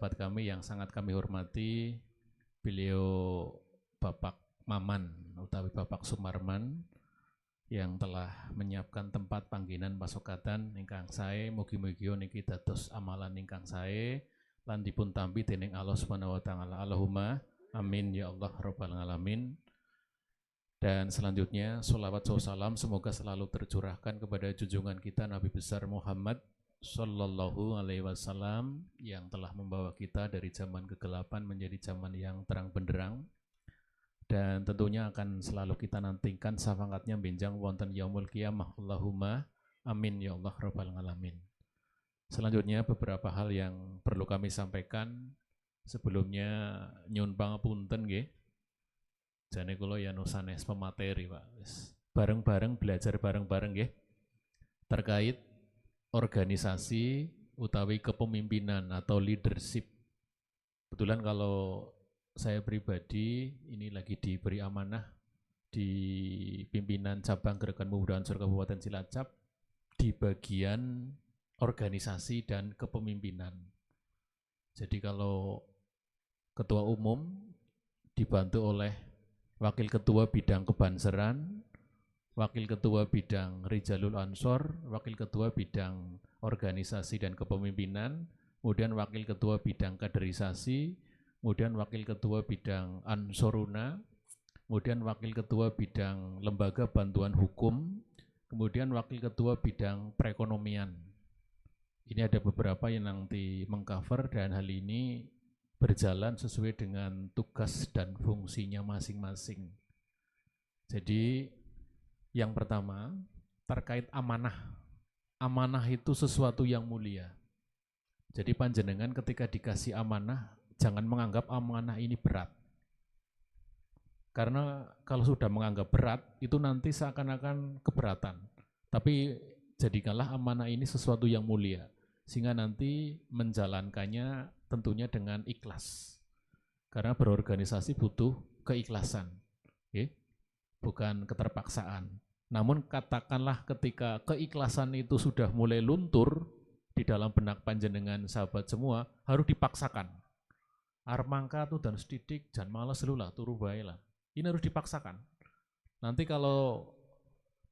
sahabat kami yang sangat kami hormati, beliau Bapak Maman utawi Bapak Sumarman yang telah menyiapkan tempat panggenan pasokatan ingkang sae, mugi-mugi niki dados amalan ingkang sae lan dipun tampi dening Allah Subhanahu wa taala. Allahumma amin ya Allah rabbal alamin. Dan selanjutnya sholawat salam semoga selalu tercurahkan kepada junjungan kita Nabi besar Muhammad Sallallahu Alaihi Wasallam yang telah membawa kita dari zaman kegelapan menjadi zaman yang terang benderang, dan tentunya akan selalu kita nantikan syafaatnya benjang wonten yaumul qiyamah. Allahumma amin ya Allah rabbal alamin. Selanjutnya beberapa hal yang perlu kami sampaikan. Sebelumnya nyuwun pangapunten nggih. Jane kula ya sanes pemateri, Pak. Bareng-bareng belajar bareng-bareng nggih. Terkait organisasi utawi kepemimpinan atau leadership. Kebetulan kalau saya pribadi ini lagi diberi amanah di pimpinan cabang Gerakan Pemuda Ansor Kabupaten Cilacap di bagian organisasi dan kepemimpinan. Jadi kalau ketua umum dibantu oleh wakil ketua bidang kebanseran, wakil ketua bidang Rijalul Ansor, wakil ketua bidang organisasi dan kepemimpinan, kemudian wakil ketua bidang kaderisasi, kemudian wakil ketua bidang Ansoruna, kemudian wakil ketua bidang lembaga bantuan hukum, kemudian wakil ketua bidang perekonomian. Ini ada beberapa yang nanti mengcover dan hal ini berjalan sesuai dengan tugas dan fungsinya masing-masing. Jadi yang pertama terkait amanah. Amanah itu sesuatu yang mulia. Jadi panjenengan ketika dikasih amanah, jangan menganggap amanah ini berat. Karena kalau sudah menganggap berat, itu nanti seakan-akan keberatan. Tapi jadikanlah amanah ini sesuatu yang mulia, sehingga nanti menjalankannya tentunya dengan ikhlas. Karena berorganisasi butuh keikhlasan, bukan keterpaksaan. Namun katakanlah ketika keikhlasan itu sudah mulai luntur di dalam benak panjenengan sahabat semua, harus dipaksakan. Arep mangka tuh dan sedidik, jangan malas dulu lah, turu bae lah. Ini harus dipaksakan. Nanti kalau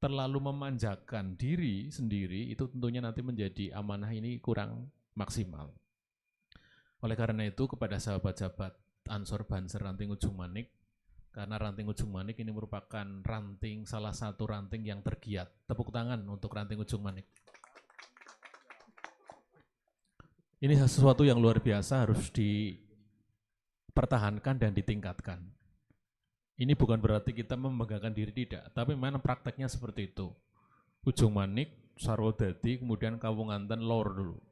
terlalu memanjakan diri sendiri, itu tentunya nanti menjadi amanah ini kurang maksimal. Oleh karena itu kepada sahabat-sahabat Ansor Banser Ranting Ujung Manik, karena Ranting Ujung Manik ini merupakan ranting, salah satu ranting yang tergiat. Tepuk tangan untuk Ranting Ujung Manik. Ini sesuatu yang luar biasa, harus dipertahankan dan ditingkatkan. Ini bukan berarti kita membanggakan diri, tidak, tapi memang prakteknya seperti itu. Ujung Manik, Sarwodadi, kemudian Kawunganten Lor dulu.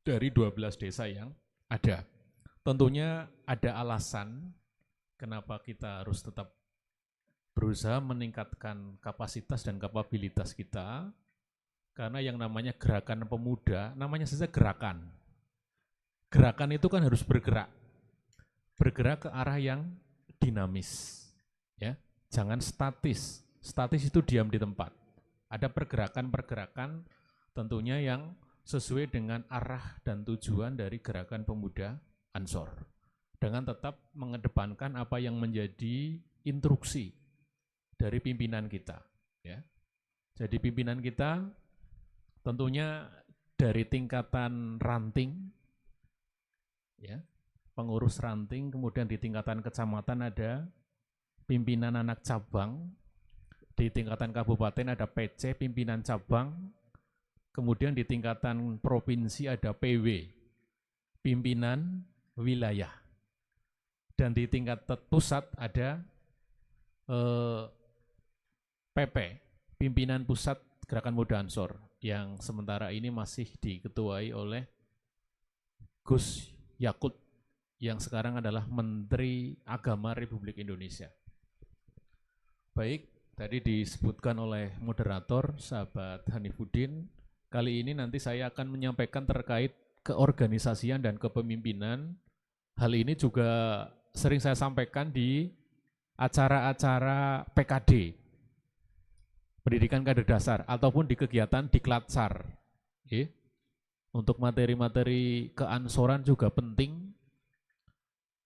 Dari 12 desa yang ada. Tentunya ada alasan kenapa kita harus tetap berusaha meningkatkan kapasitas dan kapabilitas kita, karena yang namanya gerakan pemuda, namanya saja gerakan. Gerakan itu kan harus bergerak. Bergerak ke arah yang dinamis. Ya, jangan statis. Statis itu diam di tempat. Ada pergerakan-pergerakan tentunya yang sesuai dengan arah dan tujuan dari Gerakan Pemuda Ansor, dengan tetap mengedepankan apa yang menjadi instruksi dari pimpinan kita. Ya. Jadi pimpinan kita tentunya dari tingkatan ranting, ya, pengurus ranting, kemudian di tingkatan kecamatan ada pimpinan anak cabang, di tingkatan kabupaten ada PC, pimpinan cabang, kemudian di tingkatan provinsi ada PW, pimpinan wilayah, dan di tingkat pusat ada PP, pimpinan pusat Gerakan Pemuda Ansor, yang sementara ini masih diketuai oleh Gus Yakut, yang sekarang adalah Menteri Agama Republik Indonesia. Baik, tadi disebutkan oleh moderator, sahabat Hanifuddin. Kali ini nanti saya akan menyampaikan terkait keorganisasian dan kepemimpinan. Hal ini juga sering saya sampaikan di acara-acara PKD, pendidikan kader dasar, ataupun di kegiatan Diklatsar. Untuk materi-materi keansoran juga penting,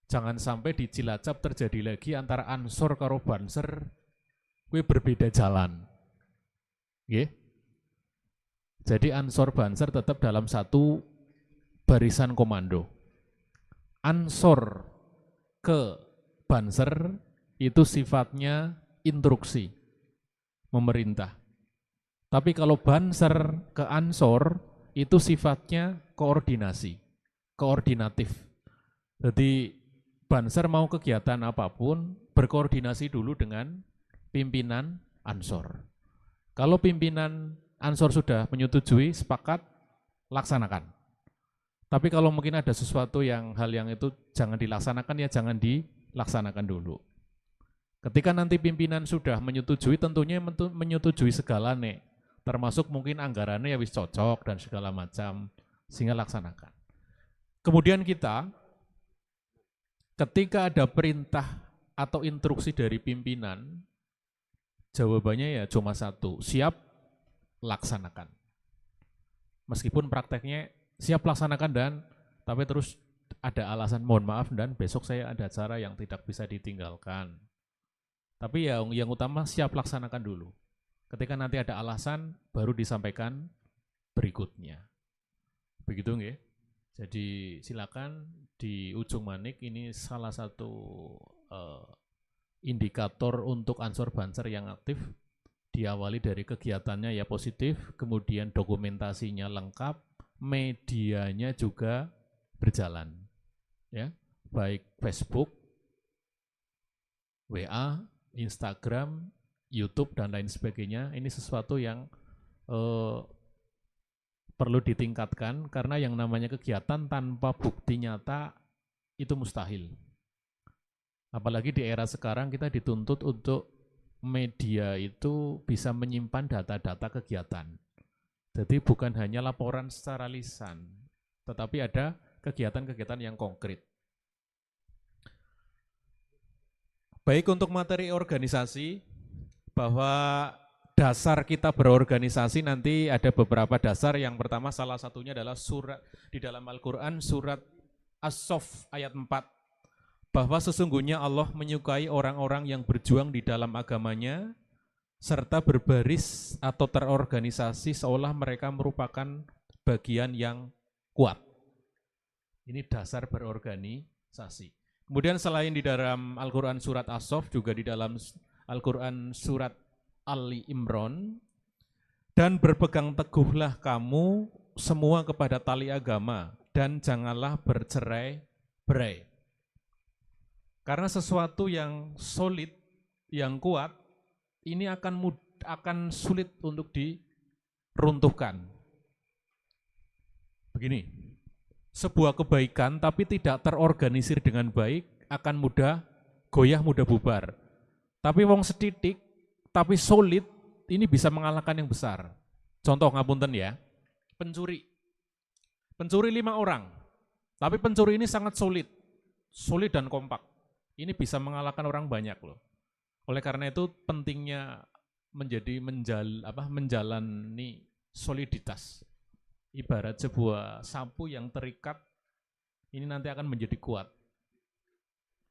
Jangan sampai di Cilacap terjadi lagi antara Ansor karo Banser, kuwi berbeda jalan. Nggih. Jadi Ansor Banser tetap dalam satu barisan komando. Ansor ke Banser itu sifatnya instruksi, memerintah. Tapi kalau Banser ke Ansor itu sifatnya koordinasi, koordinatif. Jadi Banser mau kegiatan apapun berkoordinasi dulu dengan pimpinan Ansor. Kalau pimpinan Ansor sudah menyetujui, sepakat, laksanakan. Tapi kalau mungkin ada sesuatu hal yang itu jangan dilaksanakan, ya jangan dilaksanakan dulu. Ketika nanti pimpinan sudah menyetujui, tentunya menyetujui segala nih, termasuk mungkin anggarannya ya wis cocok dan segala macam, sehingga laksanakan. Kemudian kita, ketika ada perintah atau instruksi dari pimpinan, jawabannya ya cuma satu, siap, laksanakan. Meskipun prakteknya siap laksanakan tapi terus ada alasan mohon maaf dan besok saya ada acara yang tidak bisa ditinggalkan. Tapi ya yang utama siap laksanakan dulu. Ketika nanti ada alasan baru disampaikan berikutnya. Begitu nggih? Jadi silakan di ujung manik ini salah satu indikator untuk Ansor Banser yang aktif. Diawali dari kegiatannya ya positif, kemudian dokumentasinya lengkap, medianya juga berjalan. Ya, baik Facebook, WA, Instagram, YouTube dan lain sebagainya. Ini sesuatu yang perlu ditingkatkan karena yang namanya kegiatan tanpa bukti nyata itu mustahil. Apalagi di era sekarang kita dituntut untuk media itu bisa menyimpan data-data kegiatan. Jadi bukan hanya laporan secara lisan, tetapi ada kegiatan-kegiatan yang konkret. Baik untuk materi organisasi, bahwa dasar kita berorganisasi nanti ada beberapa dasar. Yang pertama salah satunya adalah surat di dalam Al-Quran, surat As-Saff ayat 4. Bahwa sesungguhnya Allah menyukai orang-orang yang berjuang di dalam agamanya, serta berbaris atau terorganisasi seolah mereka merupakan bagian yang kuat. Ini dasar berorganisasi. Kemudian selain di dalam Al-Quran surat As-Saff, juga di dalam Al-Quran surat Ali Imran, dan berpegang teguhlah kamu semua kepada tali agama, dan janganlah bercerai-berai. Karena sesuatu yang solid, yang kuat, ini akan sulit untuk diruntuhkan. Begini, sebuah kebaikan tapi tidak terorganisir dengan baik akan mudah goyah, mudah bubar. Tapi wong setitik, tapi solid, ini bisa mengalahkan yang besar. Contoh ngapunten ya, pencuri 5 orang, tapi pencuri ini sangat solid dan kompak. Ini bisa mengalahkan orang banyak loh. Oleh karena itu pentingnya menjalani soliditas. Ibarat sebuah sapu yang terikat, ini nanti akan menjadi kuat.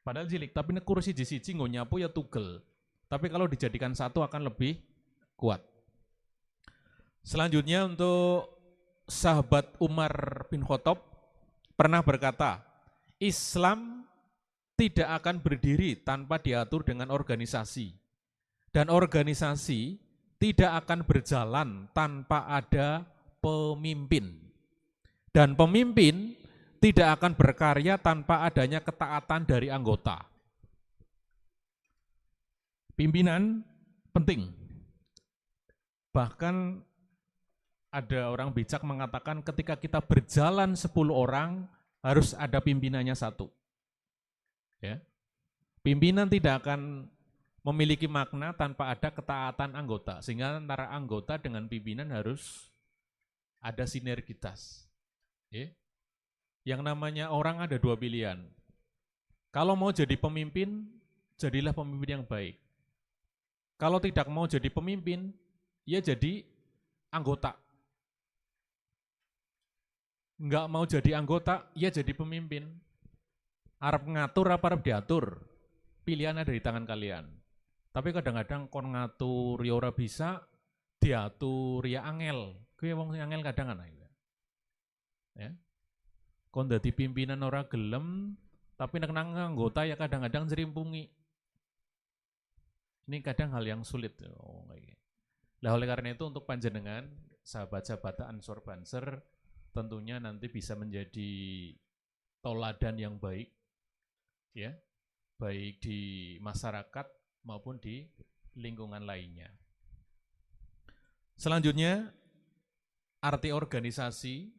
Padahal cilik, tapi ini kursi siji nyapu ya tugel. Tapi kalau dijadikan satu akan lebih kuat. Selanjutnya untuk sahabat Umar bin Khattab pernah berkata, Islam tidak akan berdiri tanpa diatur dengan organisasi. Dan organisasi tidak akan berjalan tanpa ada pemimpin. Dan pemimpin tidak akan berkarya tanpa adanya ketaatan dari anggota. Pimpinan penting. Bahkan ada orang bijak mengatakan ketika kita berjalan 10 orang, harus ada pimpinannya 1. Ya. Pimpinan tidak akan memiliki makna tanpa ada ketaatan anggota, sehingga antara anggota dengan pimpinan harus ada sinergitas. Ya. Yang namanya orang ada 2 pilihan. Kalau mau jadi pemimpin, jadilah pemimpin yang baik. Kalau tidak mau jadi pemimpin, ya jadi anggota. Enggak mau jadi anggota, ya jadi pemimpin. Arep ngatur apa arep diatur? Pilihan ada di tangan kalian. Tapi kadang-kadang kon ngatur ya ora bisa, diatur ya angel. Kuwi wong sing angel kadang ana. Ya. Kon dadi pimpinan ora gelem, tapi nek nang anggota ya kadang-kadang jerimpungi. Ini kadang hal yang sulit. Nah, oleh karena itu untuk panjenengan, sahabat-sahabat Ansor Banser, tentunya nanti bisa menjadi toladan yang baik, ya, baik di masyarakat maupun di lingkungan lainnya. Selanjutnya, arti organisasi.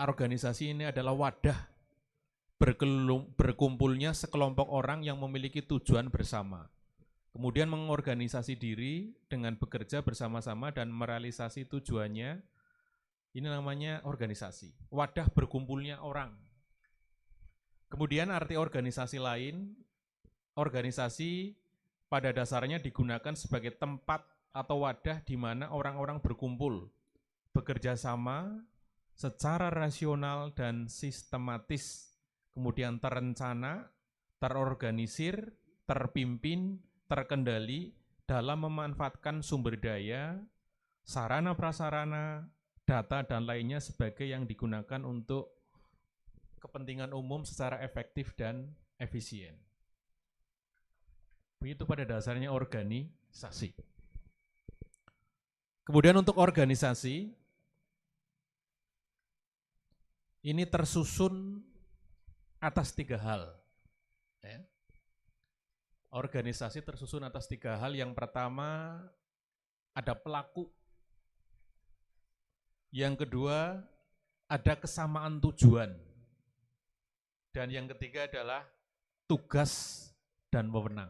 Organisasi ini adalah wadah berkumpulnya sekelompok orang yang memiliki tujuan bersama. Kemudian mengorganisasi diri dengan bekerja bersama-sama dan merealisasi tujuannya. Ini namanya organisasi. Wadah berkumpulnya orang. Kemudian arti organisasi lain, organisasi pada dasarnya digunakan sebagai tempat atau wadah di mana orang-orang berkumpul, bekerja sama secara rasional dan sistematis, kemudian terencana, terorganisir, terpimpin, terkendali dalam memanfaatkan sumber daya, sarana prasarana, data dan lainnya sebagai yang digunakan untuk kepentingan umum secara efektif dan efisien. Begitu pada dasarnya organisasi. Kemudian untuk organisasi, ini tersusun atas 3 hal. Ya. Organisasi tersusun atas 3 hal. Yang pertama, ada pelaku. Yang kedua, ada kesamaan tujuan. Dan yang ketiga adalah tugas dan wewenang.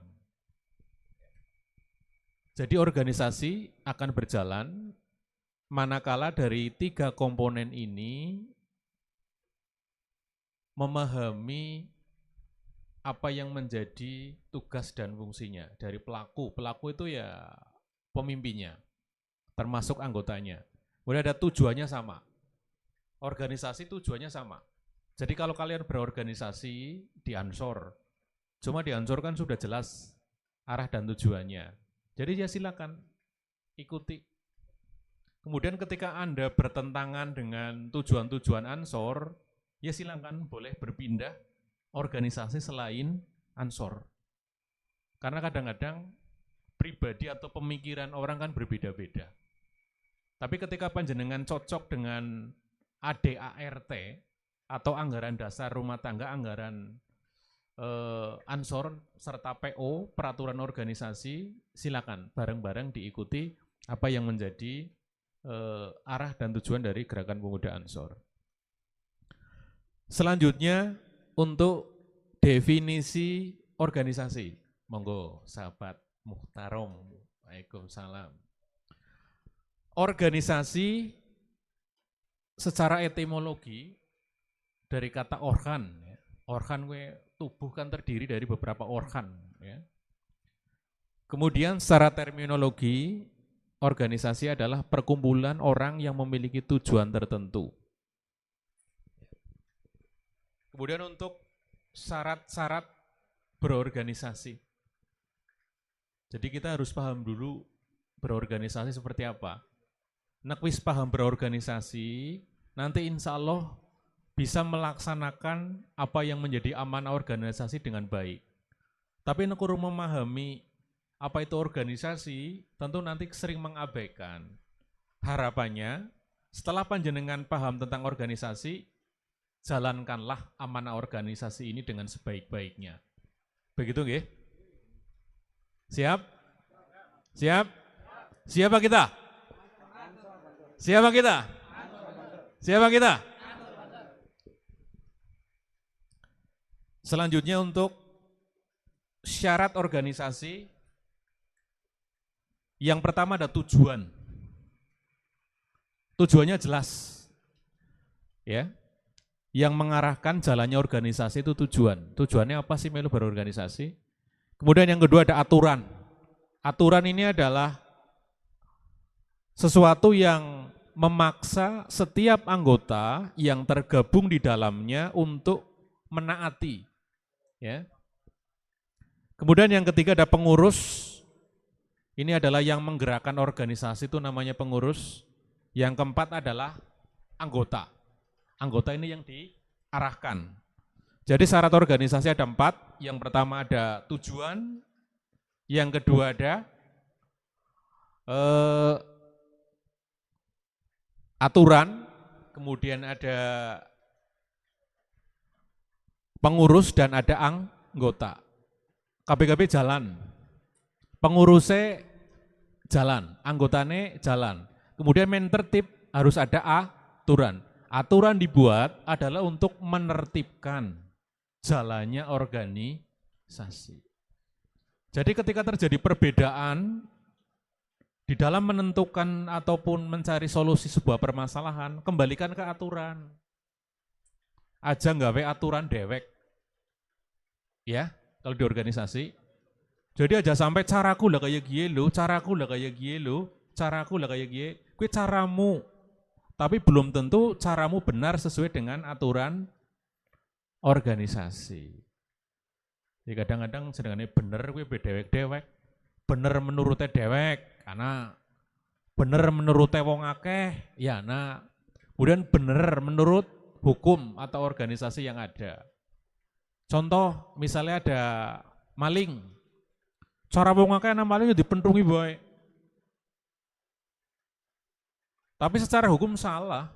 Jadi organisasi akan berjalan manakala dari 3 komponen ini memahami apa yang menjadi tugas dan fungsinya dari pelaku. Pelaku itu ya pemimpinnya, termasuk anggotanya. Kemudian ada tujuannya sama. Organisasi tujuannya sama. Jadi kalau kalian berorganisasi di Ansor, cuma di Ansor kan sudah jelas arah dan tujuannya. Jadi ya silakan ikuti. Kemudian ketika Anda bertentangan dengan tujuan-tujuan Ansor, ya silakan boleh berpindah organisasi selain Ansor. Karena kadang-kadang pribadi atau pemikiran orang kan berbeda-beda. Tapi ketika panjenengan cocok dengan ADART atau anggaran dasar rumah tangga, anggaran Ansor serta PO, peraturan organisasi, silakan bareng-bareng diikuti apa yang menjadi arah dan tujuan dari Gerakan Pemuda Ansor. Selanjutnya untuk definisi organisasi. Monggo sahabat Muhtarom. Waalaikumsalam. Organisasi secara etimologi dari kata organ. Organ tubuh kan terdiri dari beberapa organ. Ya. Kemudian secara terminologi, organisasi adalah perkumpulan orang yang memiliki tujuan tertentu. Kemudian untuk syarat-syarat berorganisasi. Jadi kita harus paham dulu berorganisasi seperti apa. Nek wis paham berorganisasi, nanti insya Allah bisa melaksanakan apa yang menjadi amanah organisasi dengan baik. Tapi nek kurang memahami apa itu organisasi, tentu nanti sering mengabaikan. Harapannya, setelah panjenengan paham tentang organisasi, jalankanlah amanah organisasi ini dengan sebaik-baiknya. Begitu nggih? Siap? Siap? Siapa kita? Siapa kita? Siapa kita? Selanjutnya untuk syarat organisasi, yang pertama ada tujuan. Tujuannya jelas. Ya. Yang mengarahkan jalannya organisasi itu tujuan. Tujuannya apa sih melu berorganisasi? Kemudian yang kedua ada aturan. Aturan ini adalah sesuatu yang memaksa setiap anggota yang tergabung di dalamnya untuk menaati Ya. Kemudian yang ketiga ada pengurus. Ini adalah yang menggerakkan organisasi, itu namanya pengurus. Yang keempat adalah anggota. Anggota ini yang diarahkan. Jadi syarat organisasi ada 4. Yang pertama ada tujuan. Yang kedua ada aturan. Kemudian ada pengurus dan ada anggota. KBKB jalan, pengurusnya jalan, anggotanya jalan. Kemudian main tertib harus ada aturan. Aturan dibuat adalah untuk menertibkan jalannya organisasi. Jadi ketika terjadi perbedaan di dalam menentukan ataupun mencari solusi sebuah permasalahan, kembalikan ke aturan. Aja nggawe aturan dewek. Ya, kalau di organisasi. Jadi aja sampai caraku lah kayak gie lo, caraku lah kayak gie lo, caraku lah kayak gie. Kue caramu. Tapi belum tentu caramu benar sesuai dengan aturan organisasi. Jadi kadang-kadang sedangkan bener kue bedewek-dewek. Bener menurutnya dewek, karena bener menurutnya wong akeh, ya nah. Kemudian bener menurut hukum atau organisasi yang ada. Contoh, misalnya ada maling. Cara wong akeh ana maling dipentungi bae. Tapi secara hukum salah.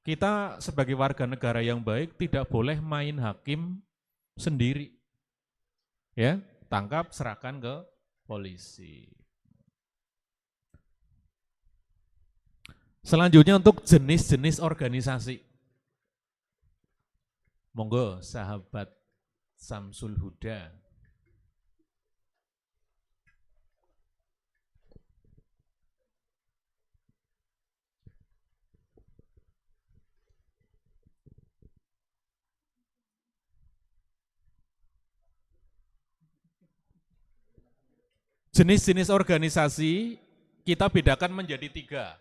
Kita sebagai warga negara yang baik tidak boleh main hakim sendiri. Ya, tangkap, serahkan ke polisi. Selanjutnya untuk jenis-jenis organisasi. Monggo sahabat Samsul Huda. Jenis-jenis organisasi kita bedakan menjadi 3.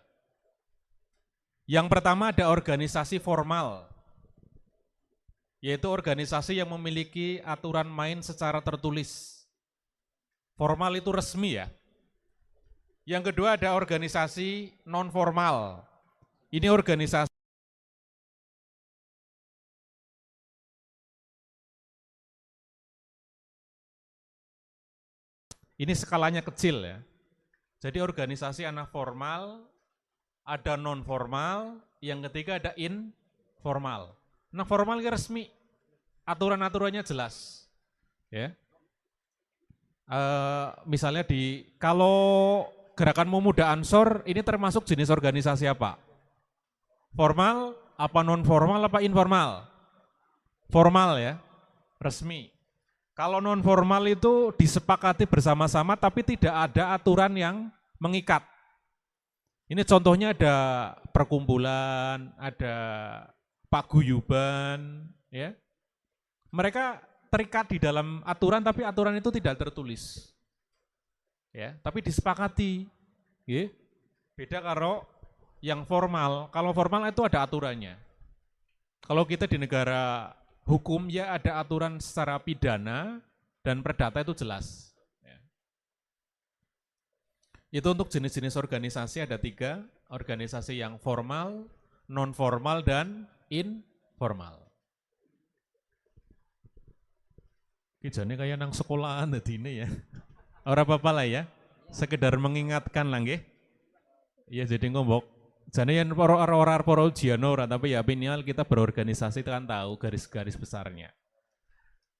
Yang pertama ada organisasi formal, yaitu organisasi yang memiliki aturan main secara tertulis. Formal itu resmi ya. Yang kedua ada organisasi non formal. Ini organisasi ini skalanya kecil ya. Jadi organisasi anak formal, ada non formal, yang ketiga ada informal. Nah formal ini resmi, aturan-aturannya jelas. Ya. Misalnya kalau Gerakan Pemuda Ansor ini termasuk jenis organisasi apa? Formal, apa non formal, apa informal? Formal ya, resmi. Kalau non formal itu disepakati bersama-sama tapi tidak ada aturan yang mengikat. Ini contohnya ada perkumpulan, ada paguyuban, ya. Mereka terikat di dalam aturan tapi aturan itu tidak tertulis. Ya, tapi disepakati. Ya. Beda kalau yang formal. Kalau formal itu ada aturannya. Kalau kita di negara hukum ya ada aturan secara pidana dan perdata itu jelas. Ya. Itu untuk jenis-jenis organisasi ada 3, organisasi yang formal, non formal dan informal. Kijane kayak nang sekolahan tadi ini ya. Ora apa-apa lah ya. Sekedar mengingatkan lah nggih. Ya jadi ngombok. Jane yen ora ujian ora tapi ya minimal kita berorganisasi kan tahu garis-garis besarnya.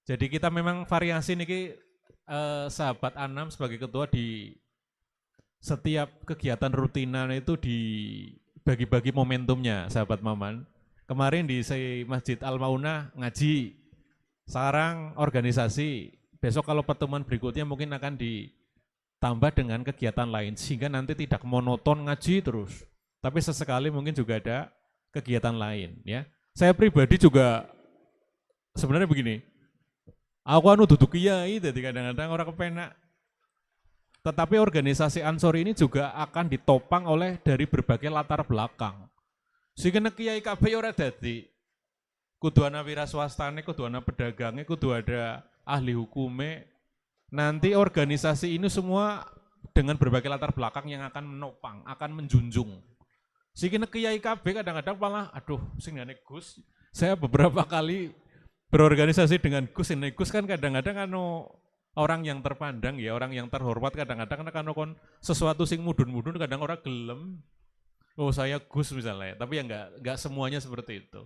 Jadi kita memang variasi niki sahabat Anam sebagai ketua di setiap kegiatan rutinan itu dibagi-bagi momentumnya sahabat Maman. Kemarin di Masjid Al-Maunah ngaji, sekarang organisasi, besok kalau pertemuan berikutnya mungkin akan ditambah dengan kegiatan lain sehingga nanti tidak monoton ngaji terus. Tapi sesekali mungkin juga ada kegiatan lain ya. Saya pribadi juga sebenarnya begini. Aku duduk kiai jadi kadang-kadang orang kepenak. Tetapi organisasi Ansor ini juga akan ditopang oleh dari berbagai latar belakang. Sehingga kiai kabeh ora dadi. kudu ana wira swastane, kudu ana pedagangnya, kudu ada ahli hukumnya. Nanti organisasi ini semua dengan berbagai latar belakang yang akan menopang, akan menjunjung. Sikine kiai KB kadang-kadang malah, aduh, sing ngene Gus. Saya beberapa kali berorganisasi dengan Gus, ini Gus kan kadang-kadang kan orang yang terpandang ya, orang yang terhormat kadang-kadang kan sesuatu sing mudun-mudun kadang orang gelem. Oh saya Gus misalnya, tapi ya enggak semuanya seperti itu.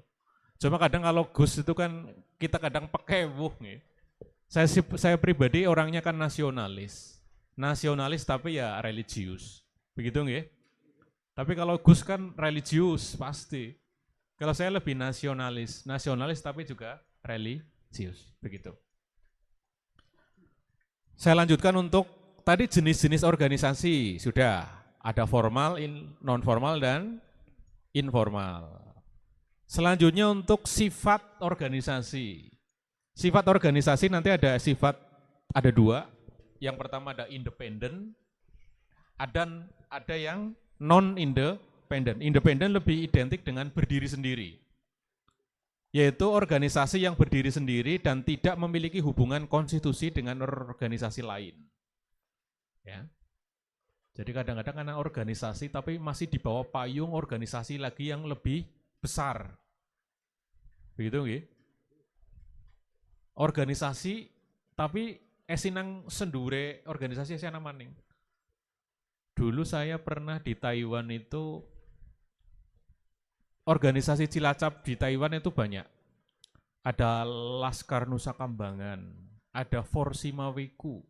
Cuma kadang kalau Gus itu kan kita kadang pekewuh nih. Saya pribadi orangnya kan nasionalis tapi ya religius, begitu nggih? Tapi kalau Gus kan religius pasti. Kalau saya lebih nasionalis tapi juga religius, begitu. Saya lanjutkan untuk tadi jenis-jenis organisasi sudah ada formal, non formal dan informal. Selanjutnya untuk sifat organisasi. Sifat organisasi nanti ada dua. Yang pertama ada independen, ada yang non-independen. Independen lebih identik dengan berdiri sendiri, yaitu organisasi yang berdiri sendiri dan tidak memiliki hubungan konstitusi dengan organisasi lain. Ya. Jadi kadang-kadang karena organisasi tapi masih di bawah payung organisasi lagi yang lebih besar. Begitu nggih? Organisasi tapi esinang sendure organisasi esinang maning. Dulu saya pernah di Taiwan itu, organisasi Cilacap di Taiwan itu banyak. Ada Laskar Nusa Kambangan, ada Forsimawiku,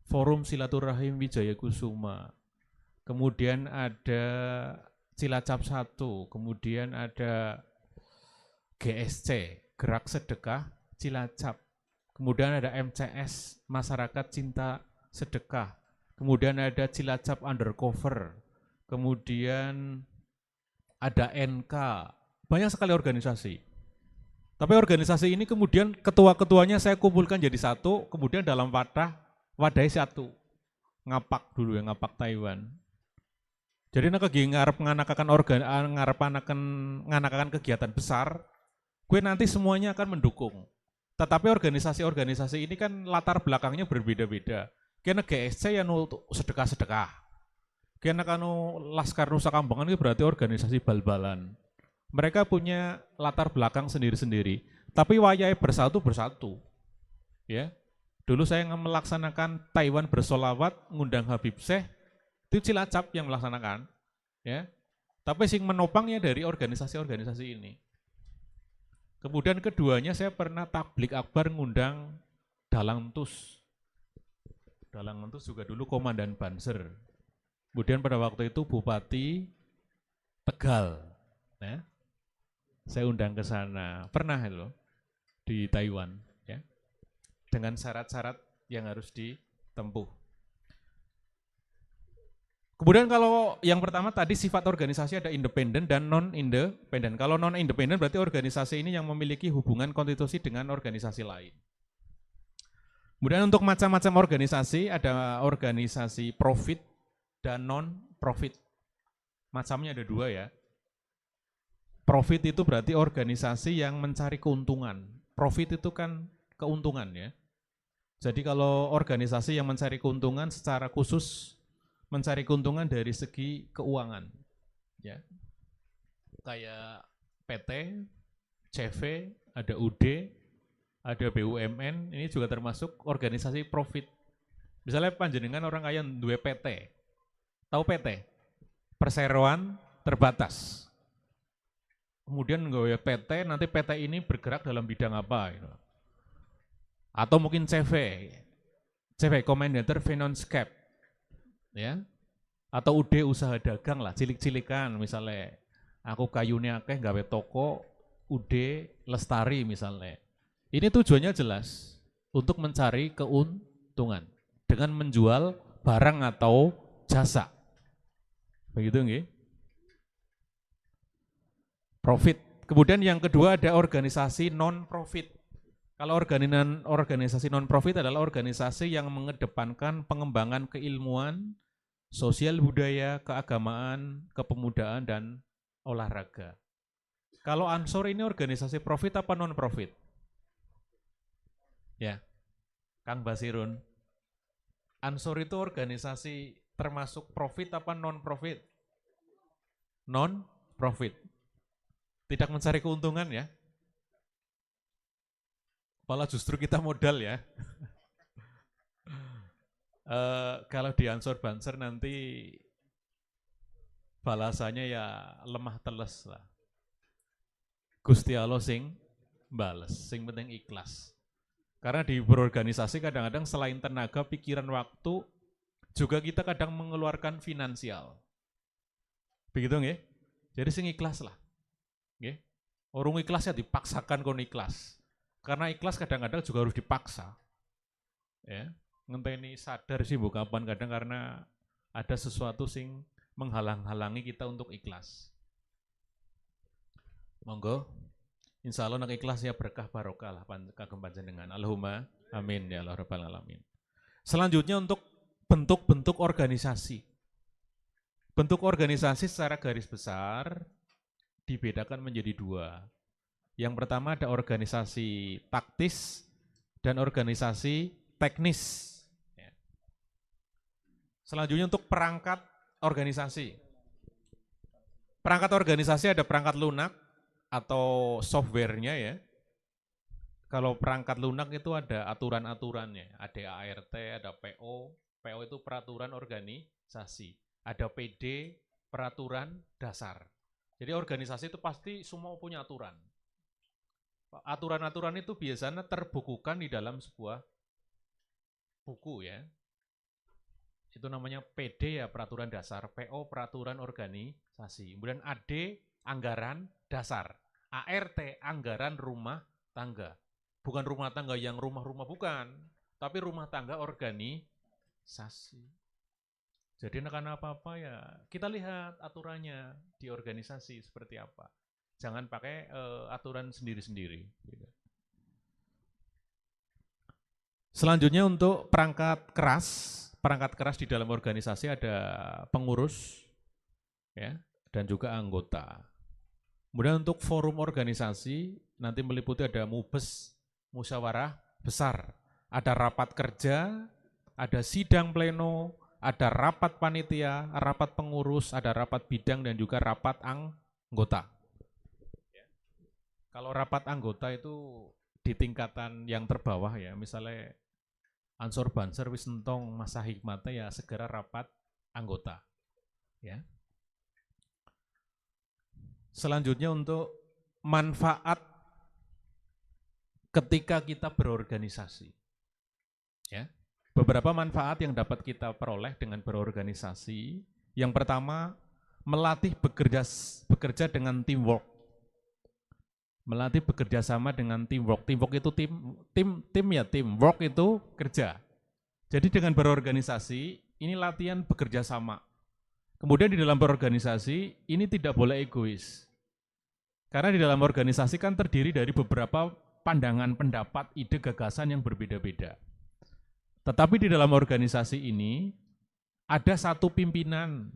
Forum Silaturahim Wijaya Kusuma, kemudian ada Cilacap 1, kemudian ada GSC, Gerak Sedekah Cilacap, kemudian ada MCS, Masyarakat Cinta Sedekah, kemudian ada Cilacap Undercover, kemudian ada NK, banyak sekali organisasi. Tapi organisasi ini kemudian ketua-ketuanya saya kumpulkan jadi satu, kemudian dalam wadai satu, ngapak dulu ya, ngapak Taiwan. Jadi nak ngarep nganakakan kegiatan besar, gue nanti semuanya akan mendukung. Tetapi organisasi-organisasi ini kan latar belakangnya berbeda-beda. Kena GSC yang sedekah-sedekah. Kena kanu Laskar Nusa Kambangan itu berarti organisasi bal-balan. Mereka punya latar belakang sendiri-sendiri. Tapi wayai bersatu. Ya. Dulu saya melaksanakan Taiwan bersolawat, ngundang Habib Syekh, itu Cilacap yang melaksanakan. Ya. Tapi sing menopangnya dari organisasi-organisasi ini. Kemudian keduanya saya pernah tablik akbar ngundang Dalang Tus. Dalang Tus juga dulu komandan Banser. Kemudian pada waktu itu Bupati Tegal. Ya. Saya undang ke sana. Pernah loh di Taiwan. Ya. Dengan syarat-syarat yang harus ditempuh. Kemudian kalau yang pertama tadi sifat organisasi ada independen dan non-independen. Kalau non-independen berarti organisasi ini yang memiliki hubungan konstitusi dengan organisasi lain. Kemudian untuk macam-macam organisasi, ada organisasi profit dan non-profit. Macamnya ada dua ya. Profit itu berarti organisasi yang mencari keuntungan. Profit itu kan keuntungan ya. Jadi kalau organisasi yang mencari keuntungan secara khusus, mencari keuntungan dari segi keuangan. Ya. Kayak PT, CV, ada UD, ada BUMN, ini juga termasuk organisasi profit. Misalnya panjenengan orang kaya duwe PT. Tahu PT? Perseroan terbatas. Kemudian nggawe PT, nanti PT ini bergerak dalam bidang apa gitu. Atau mungkin CV Commandant Finance Cap. Ya. Atau UD usaha dagang lah, cilik-cilikan misalnya. Aku kayune akeh gawe toko UD Lestari misalnya. Ini tujuannya jelas untuk mencari keuntungan dengan menjual barang atau jasa. Begitu nggih? Profit. Kemudian yang kedua ada organisasi non-profit. Kalau organisasi non-profit adalah organisasi yang mengedepankan pengembangan keilmuan, sosial budaya, keagamaan, kepemudaan, dan olahraga. Kalau Ansor ini organisasi profit apa non-profit? Ya, Kang Basirun. Ansor itu organisasi termasuk profit apa non-profit? Non-profit. Tidak mencari keuntungan ya. Malah justru kita modal ya. Kalau di Ansor Banser nanti balasannya ya lemah teles lah. Gusti Allah sing bales, sing penting ikhlas. Karena di berorganisasi kadang-kadang selain tenaga, pikiran, waktu, juga kita kadang mengeluarkan finansial. Begitu nggih? Jadi sing ikhlas lah. Nggih. Orang ikhlas ya dipaksakan kon ikhlas. Karena ikhlas kadang-kadang juga harus dipaksa. Ya, ngenteni sadar sih bu kapan kadang karena ada sesuatu sing menghalang-halangi kita untuk ikhlas. Monggo, insya Allah nak ikhlas ya berkah barokah lah kagem panjenengan. Allahumma amin ya Allah rabbal alamin. Selanjutnya untuk bentuk-bentuk organisasi. Bentuk organisasi secara garis besar dibedakan menjadi dua. Yang pertama ada organisasi taktis dan organisasi teknis. Selanjutnya untuk perangkat organisasi. Perangkat organisasi ada perangkat lunak atau softwarenya ya. Kalau perangkat lunak itu ada aturan-aturannya, ada ART, ada PO. PO itu peraturan organisasi. Ada PD, peraturan dasar. Jadi organisasi itu pasti semua punya aturan. Aturan-aturan itu biasanya terbukukan di dalam sebuah buku ya. Itu namanya PD ya, peraturan dasar, PO peraturan organisasi. Kemudian AD anggaran dasar, ART anggaran rumah tangga. Bukan rumah tangga yang rumah-rumah bukan, tapi rumah tangga organisasi. Jadi nekan apa-apa ya, kita lihat aturannya di organisasi seperti apa. Jangan pakai aturan sendiri-sendiri. Selanjutnya untuk perangkat keras. Perangkat keras di dalam organisasi ada pengurus ya, dan juga anggota. Kemudian untuk forum organisasi nanti meliputi ada mubes, musyawarah besar, ada rapat kerja, ada sidang pleno, ada rapat panitia, rapat pengurus, ada rapat bidang dan juga rapat anggota. Kalau rapat anggota itu di tingkatan yang terbawah ya, misalnya Ansor Banser wis entong masa hikmatnya ya segera rapat anggota. Ya. Selanjutnya untuk manfaat ketika kita berorganisasi. Ya. Beberapa manfaat yang dapat kita peroleh dengan berorganisasi. Yang pertama, melatih bekerja dengan teamwork. Melatih bekerja sama dengan teamwork. Teamwork itu teamwork itu kerja. Jadi dengan berorganisasi, ini latihan bekerja sama. Kemudian di dalam berorganisasi, ini tidak boleh egois. Karena di dalam organisasi kan terdiri dari beberapa pandangan, pendapat, ide, gagasan yang berbeda-beda. Tetapi di dalam organisasi ini, ada satu pimpinan.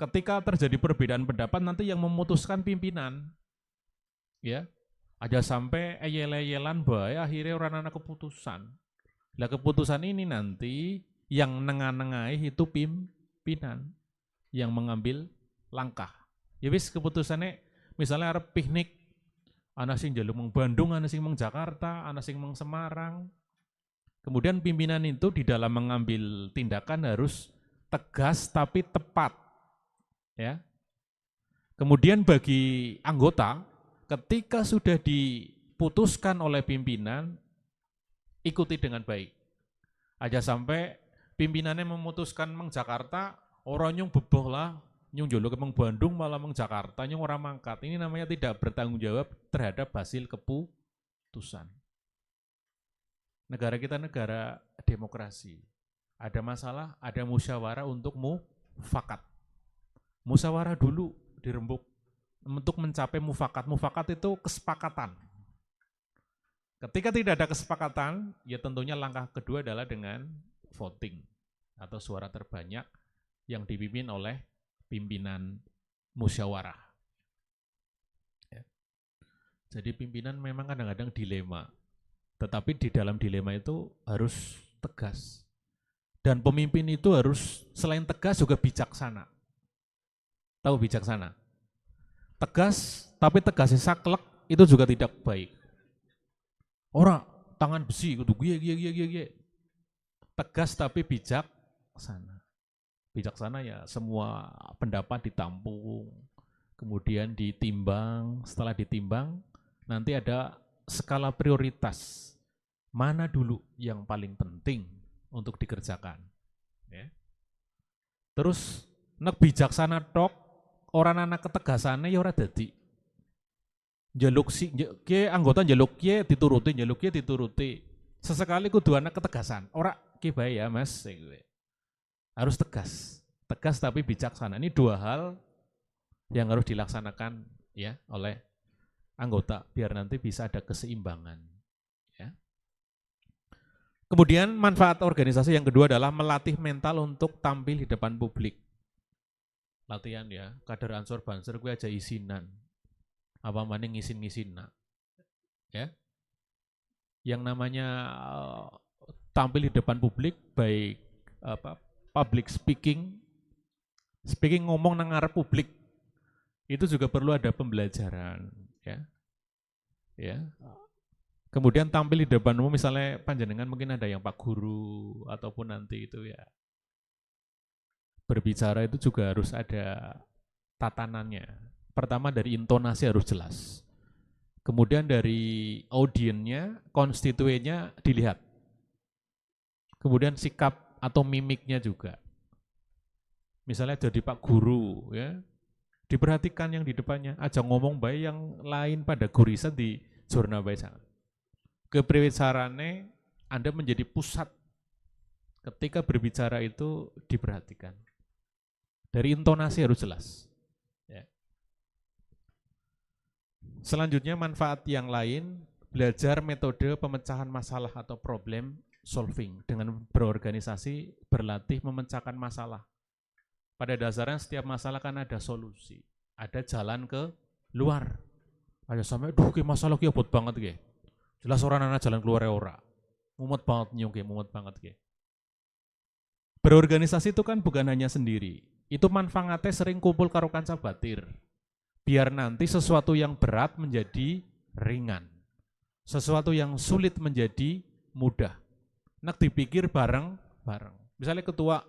Ketika terjadi perbedaan pendapat, nanti yang memutuskan pimpinan. Ya, aja sampai eyel-eyelan bae akhirnya orang anak keputusan. Lah keputusan ini nanti yang nengah-nengahi itu pimpinan yang mengambil langkah. Ya wis keputusannya misalnya arep piknik ana sing njaluk meng Bandung, ana sing meng Jakarta, ana sing meng Semarang. Kemudian pimpinan itu di dalam mengambil tindakan harus tegas tapi tepat. Ya. Kemudian bagi anggota ketika sudah diputuskan oleh pimpinan, ikuti dengan baik. Aja sampai pimpinannya memutuskan meng Jakarta, orang nyung beboh lah, nyung jolok meng Bandung malah meng Jakarta, nyung orang mangkat. Ini namanya tidak bertanggung jawab terhadap hasil keputusan. Negara kita negara demokrasi. Ada masalah, ada musyawarah untuk mufakat. Musyawarah dulu dirembuk. Untuk mencapai mufakat. Mufakat itu kesepakatan. Ketika tidak ada kesepakatan, ya tentunya langkah kedua adalah dengan voting atau suara terbanyak yang dipimpin oleh pimpinan musyawarah. Jadi pimpinan memang kadang-kadang dilema. Tetapi di dalam dilema itu harus tegas. Dan pemimpin itu harus selain tegas juga bijaksana. Tahu bijaksana? Tegas, tapi tegasnya saklek itu juga tidak baik. Orang tangan besi, kudu gie. Tegas tapi bijaksana. Bijaksana ya semua pendapat ditampung, kemudian ditimbang, setelah ditimbang nanti ada skala prioritas. Mana dulu yang paling penting untuk dikerjakan. Ya. Terus nek bijaksana tok, orang anak ketegasannya ya ora dadi. Njaluk si anggota njaluk dituruti. Sesekali kudu anak ketegasan. Ora ki bae ya, Mas. Harus tegas. Tegas tapi bijaksana. Ini dua hal yang harus dilaksanakan ya oleh anggota biar nanti bisa ada keseimbangan. Ya. Kemudian manfaat organisasi yang kedua adalah melatih mental untuk tampil di depan publik. Latihan ya, kader ansor banser gue aja isinan. Apa maning ngisin-ngisin nak. Ya. Yang namanya tampil di depan publik baik public speaking ngomong nang ngarep publik itu juga perlu ada pembelajaran ya. Ya. Kemudian tampil di depan umum misalnya panjenengan mungkin ada yang Pak Guru ataupun nanti itu ya. Berbicara itu juga harus ada tatanannya. Pertama dari intonasi harus jelas. Kemudian dari audiennya, konstituennya dilihat. Kemudian sikap atau mimiknya juga. Misalnya jadi Pak Guru ya. Diperhatikan yang di depannya, aja ngomong baik yang lain pada gurisan di zona baik sangat. Kepriwicarane Anda menjadi pusat ketika berbicara itu diperhatikan. Dari intonasi harus jelas. Ya. Selanjutnya manfaat yang lain, belajar metode pemecahan masalah atau problem solving. Dengan berorganisasi, berlatih memecahkan masalah. Pada dasarnya setiap masalah kan ada solusi, ada jalan ke luar. Ayo sampai, duh masalah ki abot banget ki. Jelas orang anak jalan keluar ora. Mumet banget nyong ki, mumet banget ki. Berorganisasi itu kan bukan hanya sendiri. Itu manfaatnya sering kumpul karo kanca batir. Biar nanti sesuatu yang berat menjadi ringan. Sesuatu yang sulit menjadi mudah. Nak dipikir bareng-bareng. Misalnya ketua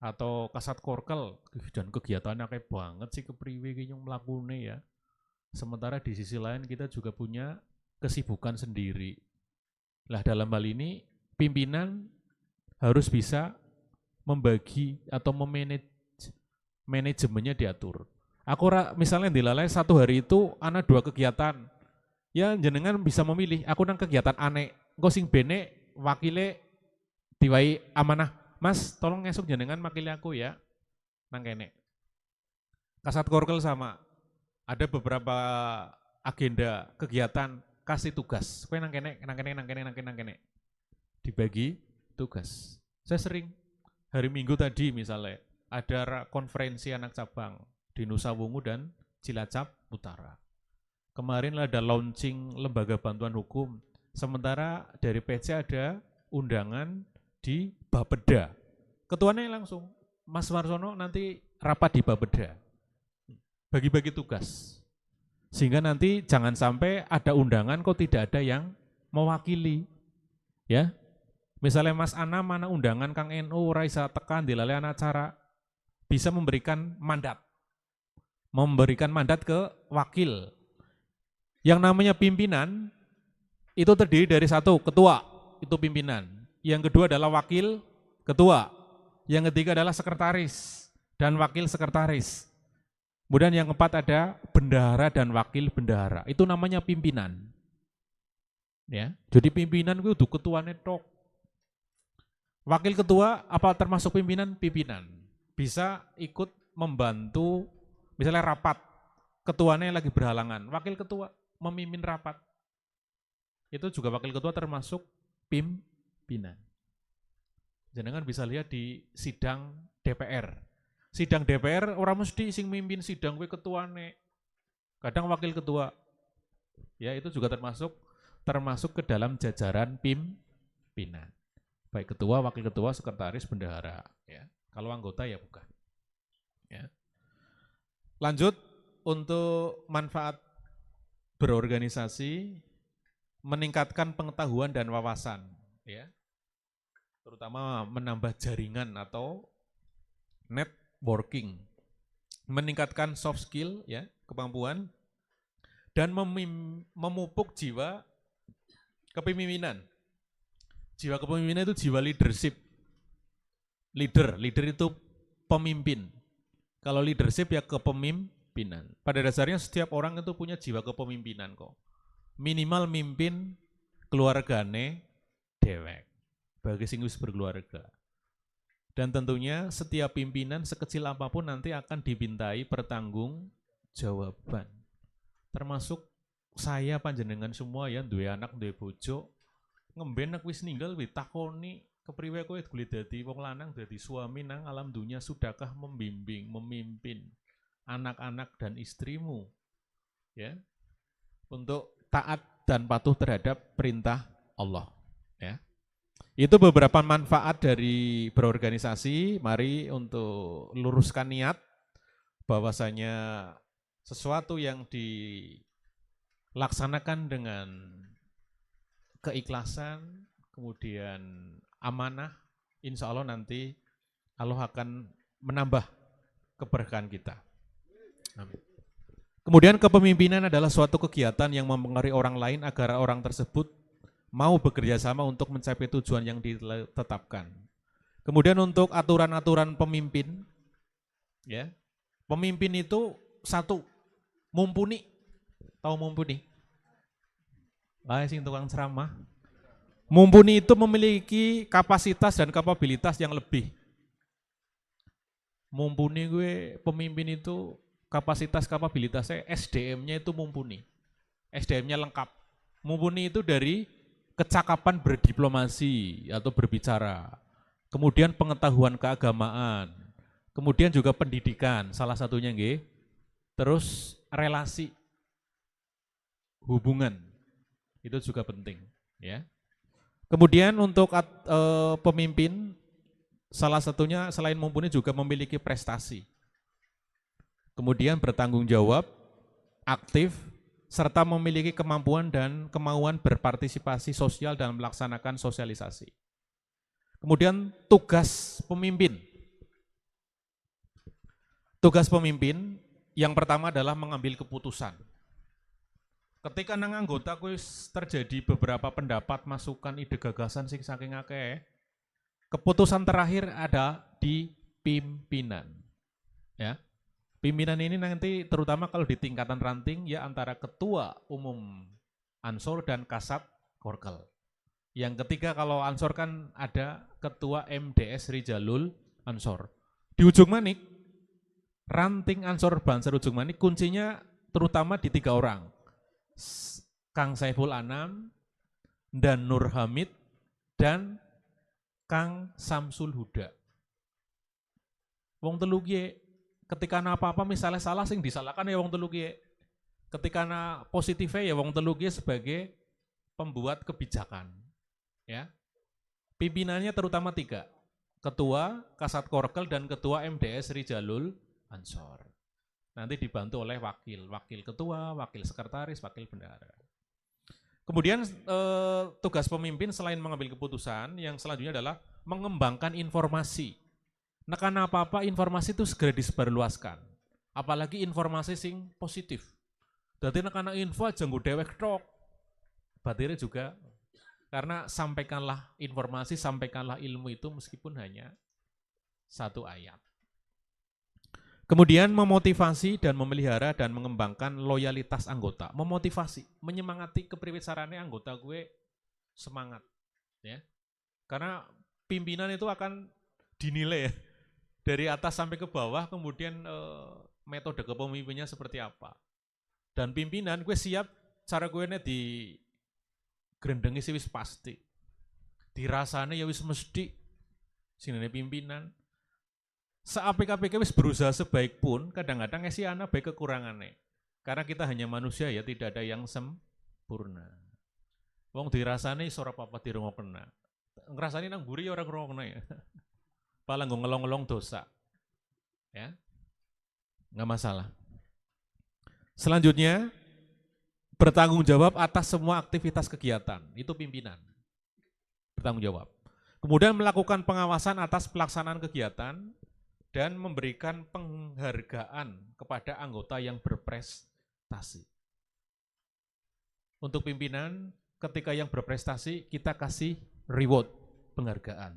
atau kasat korkel dan kegiatannya kayak banget sih kepriwe yang melakukannya ya. Sementara di sisi lain kita juga punya kesibukan sendiri. Lah dalam hal ini pimpinan harus bisa membagi atau manajemennya diatur. Aku misalnya dilalai satu hari itu anak 2 kegiatan. Ya jenengan bisa memilih, aku nang kegiatan aneh. Engko sing bene wakile diwai amanah. Mas, tolong esok jenengan makili aku ya. Nang kene. Kasat korkel sama. Ada beberapa agenda kegiatan kasih tugas. Kowe nang kene. Dibagi tugas. Saya sering hari Minggu tadi misalnya ada konferensi anak cabang di Nusa Wungu dan Cilacap Utara. Kemarin ada launching lembaga bantuan hukum. Sementara dari PC ada undangan di Bapeda. Ketuanya langsung, Mas Warsono nanti rapat di Bapeda. Bagi-bagi tugas. Sehingga nanti jangan sampai ada undangan kok tidak ada yang mewakili. Ya. Misalnya Mas Ana mana undangan Kang NU Raisa tekan dilalui acara bisa memberikan mandat. Memberikan mandat ke wakil. Yang namanya pimpinan itu terdiri dari satu, ketua, itu pimpinan. Yang kedua adalah wakil ketua. Yang ketiga adalah sekretaris dan wakil sekretaris. Kemudian yang keempat ada bendahara dan wakil bendahara. Itu namanya pimpinan. Ya, jadi pimpinan itu ketuanya tok. Wakil ketua apa termasuk pimpinan? Pimpinan. Bisa ikut membantu misalnya rapat. Ketuanya lagi berhalangan. Wakil ketua memimpin rapat. Itu juga wakil ketua termasuk pimpinan. Jenengan bisa lihat di sidang DPR. Sidang DPR orang mesti sing mimpin sidang kuwi ketuane. Kadang wakil ketua. Ya, itu juga termasuk ke dalam jajaran pimpinan. Baik ketua, wakil ketua, sekretaris, bendahara. Ya. Kalau anggota ya bukan. Ya. Lanjut, untuk manfaat berorganisasi, meningkatkan pengetahuan dan wawasan. Ya. Terutama menambah jaringan atau networking. Meningkatkan soft skill, ya, kemampuan, dan memupuk jiwa kepemimpinan. Jiwa kepemimpinan itu jiwa leadership. Leader itu pemimpin. Kalau leadership ya kepemimpinan. Pada dasarnya setiap orang itu punya jiwa kepemimpinan kok. Minimal mimpin keluargane dewek. Bagi sing wis berkeluarga. Dan tentunya setiap pimpinan sekecil apapun nanti akan dibintai pertanggungjawaban. Termasuk saya panjenengan semua ya, duwe anak, duwe bojo, ngemben nek wis ninggal ditakoni kepriwe kowe golek dadi wong lanang, dadi suami nang alam dunia, sudahkah membimbing, memimpin anak-anak dan istrimu ya untuk taat dan patuh terhadap perintah Allah ya. Itu beberapa manfaat dari berorganisasi. Mari untuk luruskan niat bahwasanya sesuatu yang dilaksanakan dengan keikhlasan, kemudian amanah, insya Allah nanti Allah akan menambah keberkahan kita. Amin. Kemudian kepemimpinan adalah suatu kegiatan yang mempengaruhi orang lain agar orang tersebut mau bekerja sama untuk mencapai tujuan yang ditetapkan. Kemudian untuk aturan-aturan pemimpin, ya, pemimpin itu satu, mumpuni. Tahu mumpuni? Lah sing tukang ceramah. Mumpuni itu memiliki kapasitas dan kapabilitas yang lebih. Mumpuni gue pemimpin itu kapasitas kapabilitasnya SDM-nya itu mumpuni. SDM-nya lengkap. Mumpuni itu dari kecakapan berdiplomasi atau berbicara. Kemudian pengetahuan keagamaan. Kemudian juga pendidikan, salah satunya nggih. Terus relasi, hubungan, itu juga penting, ya. Kemudian untuk pemimpin, salah satunya selain mumpuni juga memiliki prestasi. Kemudian bertanggung jawab, aktif, serta memiliki kemampuan dan kemauan berpartisipasi sosial dalam melaksanakan sosialisasi. Kemudian tugas pemimpin. Tugas pemimpin yang pertama adalah mengambil keputusan. Ketika nang anggota kuis terjadi beberapa pendapat, masukan, ide, gagasan sing saking akeh, keputusan terakhir ada di pimpinan. Ya. Pimpinan ini nanti terutama kalau di tingkatan ranting ya antara ketua umum Ansor dan Kasat Korkel. Yang ketiga kalau Ansor kan ada ketua MDS Rijalul Ansor. Di ujung manik, ranting Ansor Banser ujung manik kuncinya terutama di 3 orang. Kang Saiful Anam, dan Nur Hamid, dan Kang Samsul Huda. Wong telu ki ketika ana apa-apa misalnya salah sing disalahkan ya wong telu ki. Ketika ana positifnya ya wong telu ki sebagai pembuat kebijakan. Ya. Pimpinannya terutama 3. Ketua Kasat Korkel dan Ketua MDS Rijalul Ansor. Nanti dibantu oleh wakil ketua, wakil sekretaris, wakil bendahara. Kemudian tugas pemimpin selain mengambil keputusan, yang selanjutnya adalah mengembangkan informasi. Nekan apa-apa informasi itu segera disebarluaskan. Apalagi informasi sing positif. Jadi nekan info aja nggo dewek tok. Batire juga karena sampaikanlah informasi, sampaikanlah ilmu itu meskipun hanya 1 ayat. Kemudian memotivasi dan memelihara dan mengembangkan loyalitas anggota. Memotivasi, menyemangati kepriwisarannya anggota gue semangat. Ya. Karena pimpinan itu akan dinilai ya, dari atas sampai ke bawah, kemudian metode kepemimpinannya seperti apa. Dan pimpinan gue siap, cara gue ini di grendengi sih wis pasti. Dirasanya ya wis mesti, sinane pimpinan. Seapik-apiknya wis berusaha sebaik pun, kadang-kadang si anak baik kekurangannya. Karena kita hanya manusia ya, tidak ada yang sempurna. Wong dirasani ora apa-apa dirungokna. Ngrasani nang mburi ora ngrungokna ya. Pala nggo ngelong-ngelong dosa. Ya. Enggak masalah. Selanjutnya bertanggung jawab atas semua aktivitas kegiatan. Itu pimpinan. Bertanggung jawab. Kemudian melakukan pengawasan atas pelaksanaan kegiatan dan memberikan penghargaan kepada anggota yang berprestasi. Untuk pimpinan, ketika yang berprestasi, kita kasih reward, penghargaan.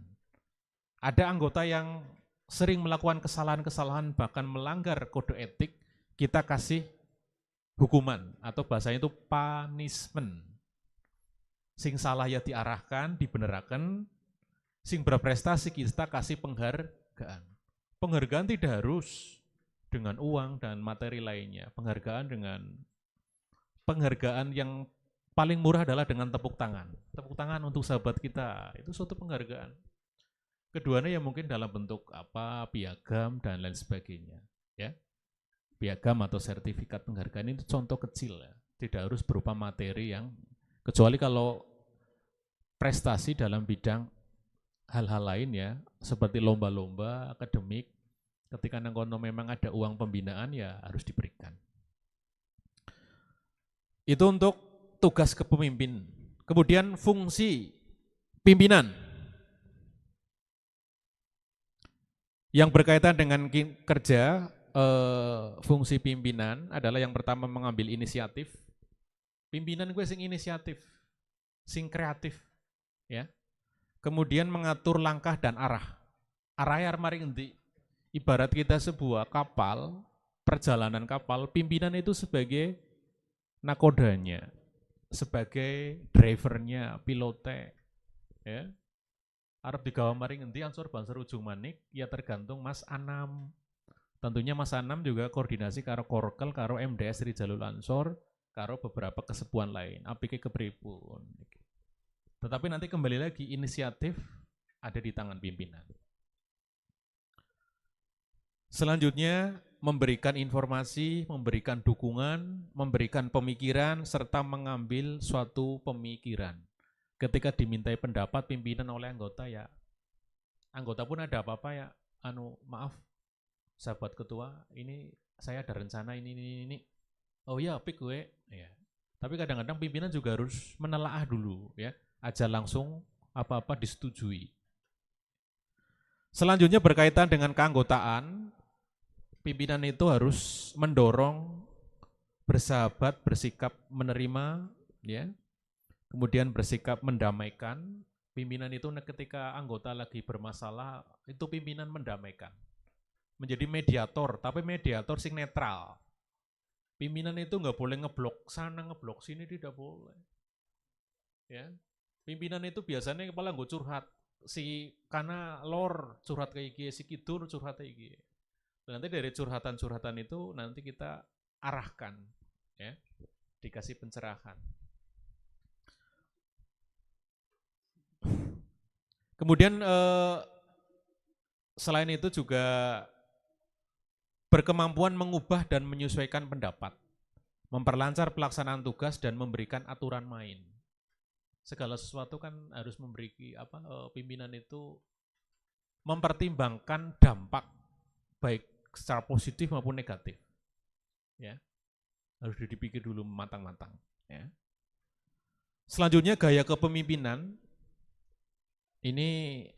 Ada anggota yang sering melakukan kesalahan-kesalahan, bahkan melanggar kode etik, kita kasih hukuman, atau bahasanya itu punishment. Sing salah ya diarahkan, dibenerakan, sing berprestasi kita kasih penghargaan. Penghargaan tidak harus dengan uang dan materi lainnya. Penghargaan yang paling murah adalah dengan tepuk tangan. Tepuk tangan untuk sahabat kita, itu suatu penghargaan. Keduanya ya mungkin dalam bentuk apa, piagam dan lain sebagainya. Ya, piagam atau sertifikat penghargaan itu contoh kecil ya. Tidak harus berupa materi yang, kecuali kalau prestasi dalam bidang hal-hal lain ya, seperti lomba-lomba akademik, ketika nangkono memang ada uang pembinaan ya harus diberikan. Itu untuk tugas kepemimpin. Kemudian fungsi pimpinan yang berkaitan dengan kerja, fungsi pimpinan adalah yang pertama mengambil inisiatif. Pimpinan gue sing inisiatif, sing kreatif, ya. Kemudian mengatur langkah dan arah. Arahnya mari ngendi. Ibarat kita sebuah kapal, perjalanan kapal, pimpinan itu sebagai nakodanya, sebagai drivernya, pilotnya, ya. Arep digawa mari ngendi ansor banser ujung manik, ya tergantung Mas Anam. Tentunya Mas Anam juga koordinasi karo Korkel, karo MDS Sri Jalul Ansor, karo beberapa kesepuan lain. Apike kepripun. Tetapi nanti kembali lagi, inisiatif ada di tangan pimpinan. Selanjutnya, memberikan informasi, memberikan dukungan, memberikan pemikiran, serta mengambil suatu pemikiran. Ketika dimintai pendapat pimpinan oleh anggota ya, anggota pun ada apa-apa ya, maaf, sahabat ketua, ini saya ada rencana ini. Oh ya, pik gue. Ya. Tapi kadang-kadang pimpinan juga harus menelaah dulu ya. Aja langsung apa-apa disetujui. Selanjutnya berkaitan dengan keanggotaan, pimpinan itu harus mendorong, bersahabat, bersikap menerima, ya. Kemudian bersikap mendamaikan. Pimpinan itu ketika anggota lagi bermasalah, itu pimpinan mendamaikan. Menjadi mediator, tapi mediator sing netral. Pimpinan itu nggak boleh ngeblok sana, ngeblok sini, tidak boleh. Ya. Pimpinan itu biasanya kepala gue curhat, si kana lor curhat kayak gini, si kidul curhat kayak gini. Nanti dari curhatan-curhatan itu nanti kita arahkan, ya, dikasih pencerahan. Kemudian selain itu juga berkemampuan mengubah dan menyesuaikan pendapat, memperlancar pelaksanaan tugas dan memberikan aturan main. Segala sesuatu kan harus memberi pimpinan itu mempertimbangkan dampak baik secara positif maupun negatif. Ya. Harus dipikir dulu matang-matang, ya. Selanjutnya gaya kepemimpinan. Ini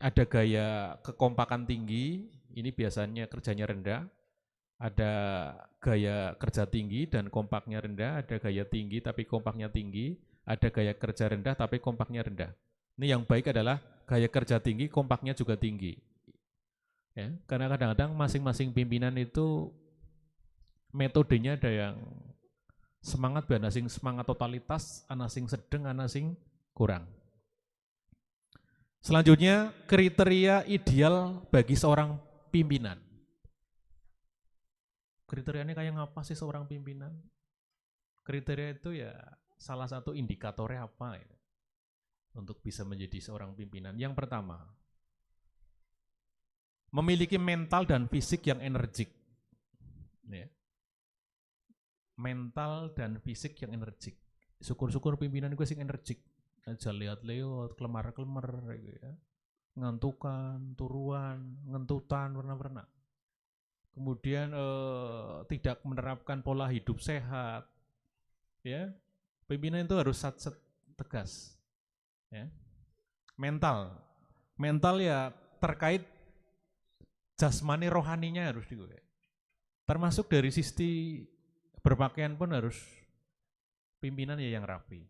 ada gaya kekompakan tinggi, ini biasanya kerjanya rendah. Ada gaya kerja tinggi dan kompaknya rendah, ada gaya tinggi tapi kompaknya tinggi. Ada gaya kerja rendah tapi kompaknya rendah. Ini yang baik adalah gaya kerja tinggi, kompaknya juga tinggi. Ya, karena kadang-kadang masing-masing pimpinan itu metodenya ada yang semangat, ada sing semangat totalitas, ana sing sedeng, ana sing kurang. Selanjutnya, kriteria ideal bagi seorang pimpinan. Kriterianya kayak ngapa sih seorang pimpinan? Kriteria itu ya salah satu indikatornya apa ya, untuk bisa menjadi seorang pimpinan. Yang pertama, memiliki mental dan fisik yang energik. Ya. Mental dan fisik yang energik. syukur-syukur pimpinan gue sing energik. Aja lihat-lihat, kelemar-kelemar gitu ya. Ngantukan, turuan, ngentutan, warna-warna. Kemudian tidak menerapkan pola hidup sehat. Ya. Pimpinan itu harus sat-set tegas. Ya. Mental ya terkait jasmani rohaninya harus digue. Termasuk dari sisi berpakaian pun harus pimpinan ya yang rapi.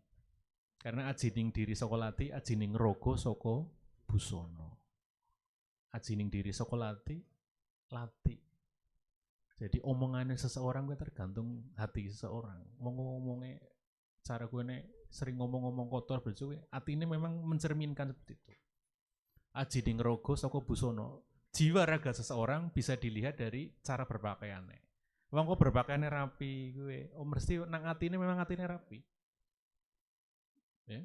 Karena ajining diri sokolati, ajining rogo soko busono. Ajining diri sokolati, lati. Jadi omongannya seseorang gue tergantung hati seseorang. Ngomongnya cara gue sering ngomong-ngomong kotor bercuwe, hati ini memang mencerminkan seperti itu. Ajining rogo soko busono. Jiwa raga seseorang bisa dilihat dari cara berpakaiannya. Wong kok berpakaiannya rapi gue, mesti nang atine memang atine rapi. Ya.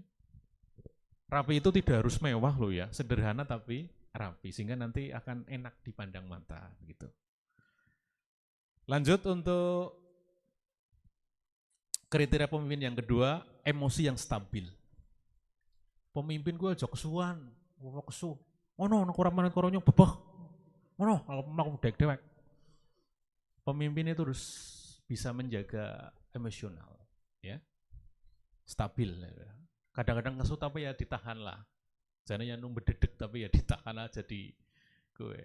Rapi itu tidak harus mewah loh ya, sederhana tapi rapi sehingga nanti akan enak dipandang mata gitu. Lanjut untuk kriteria pemimpin yang kedua, emosi yang stabil. Pemimpin gue aja kesuan, kesu. Ono kurang manut koronyo bebah. Ono aku dewek. Pemimpin itu harus bisa menjaga emosional, ya. Stabil. Ya. Kadang-kadang kesu tapi ya ditahan lah. Jangan yang bededek tapi ya ditahan aja di gue.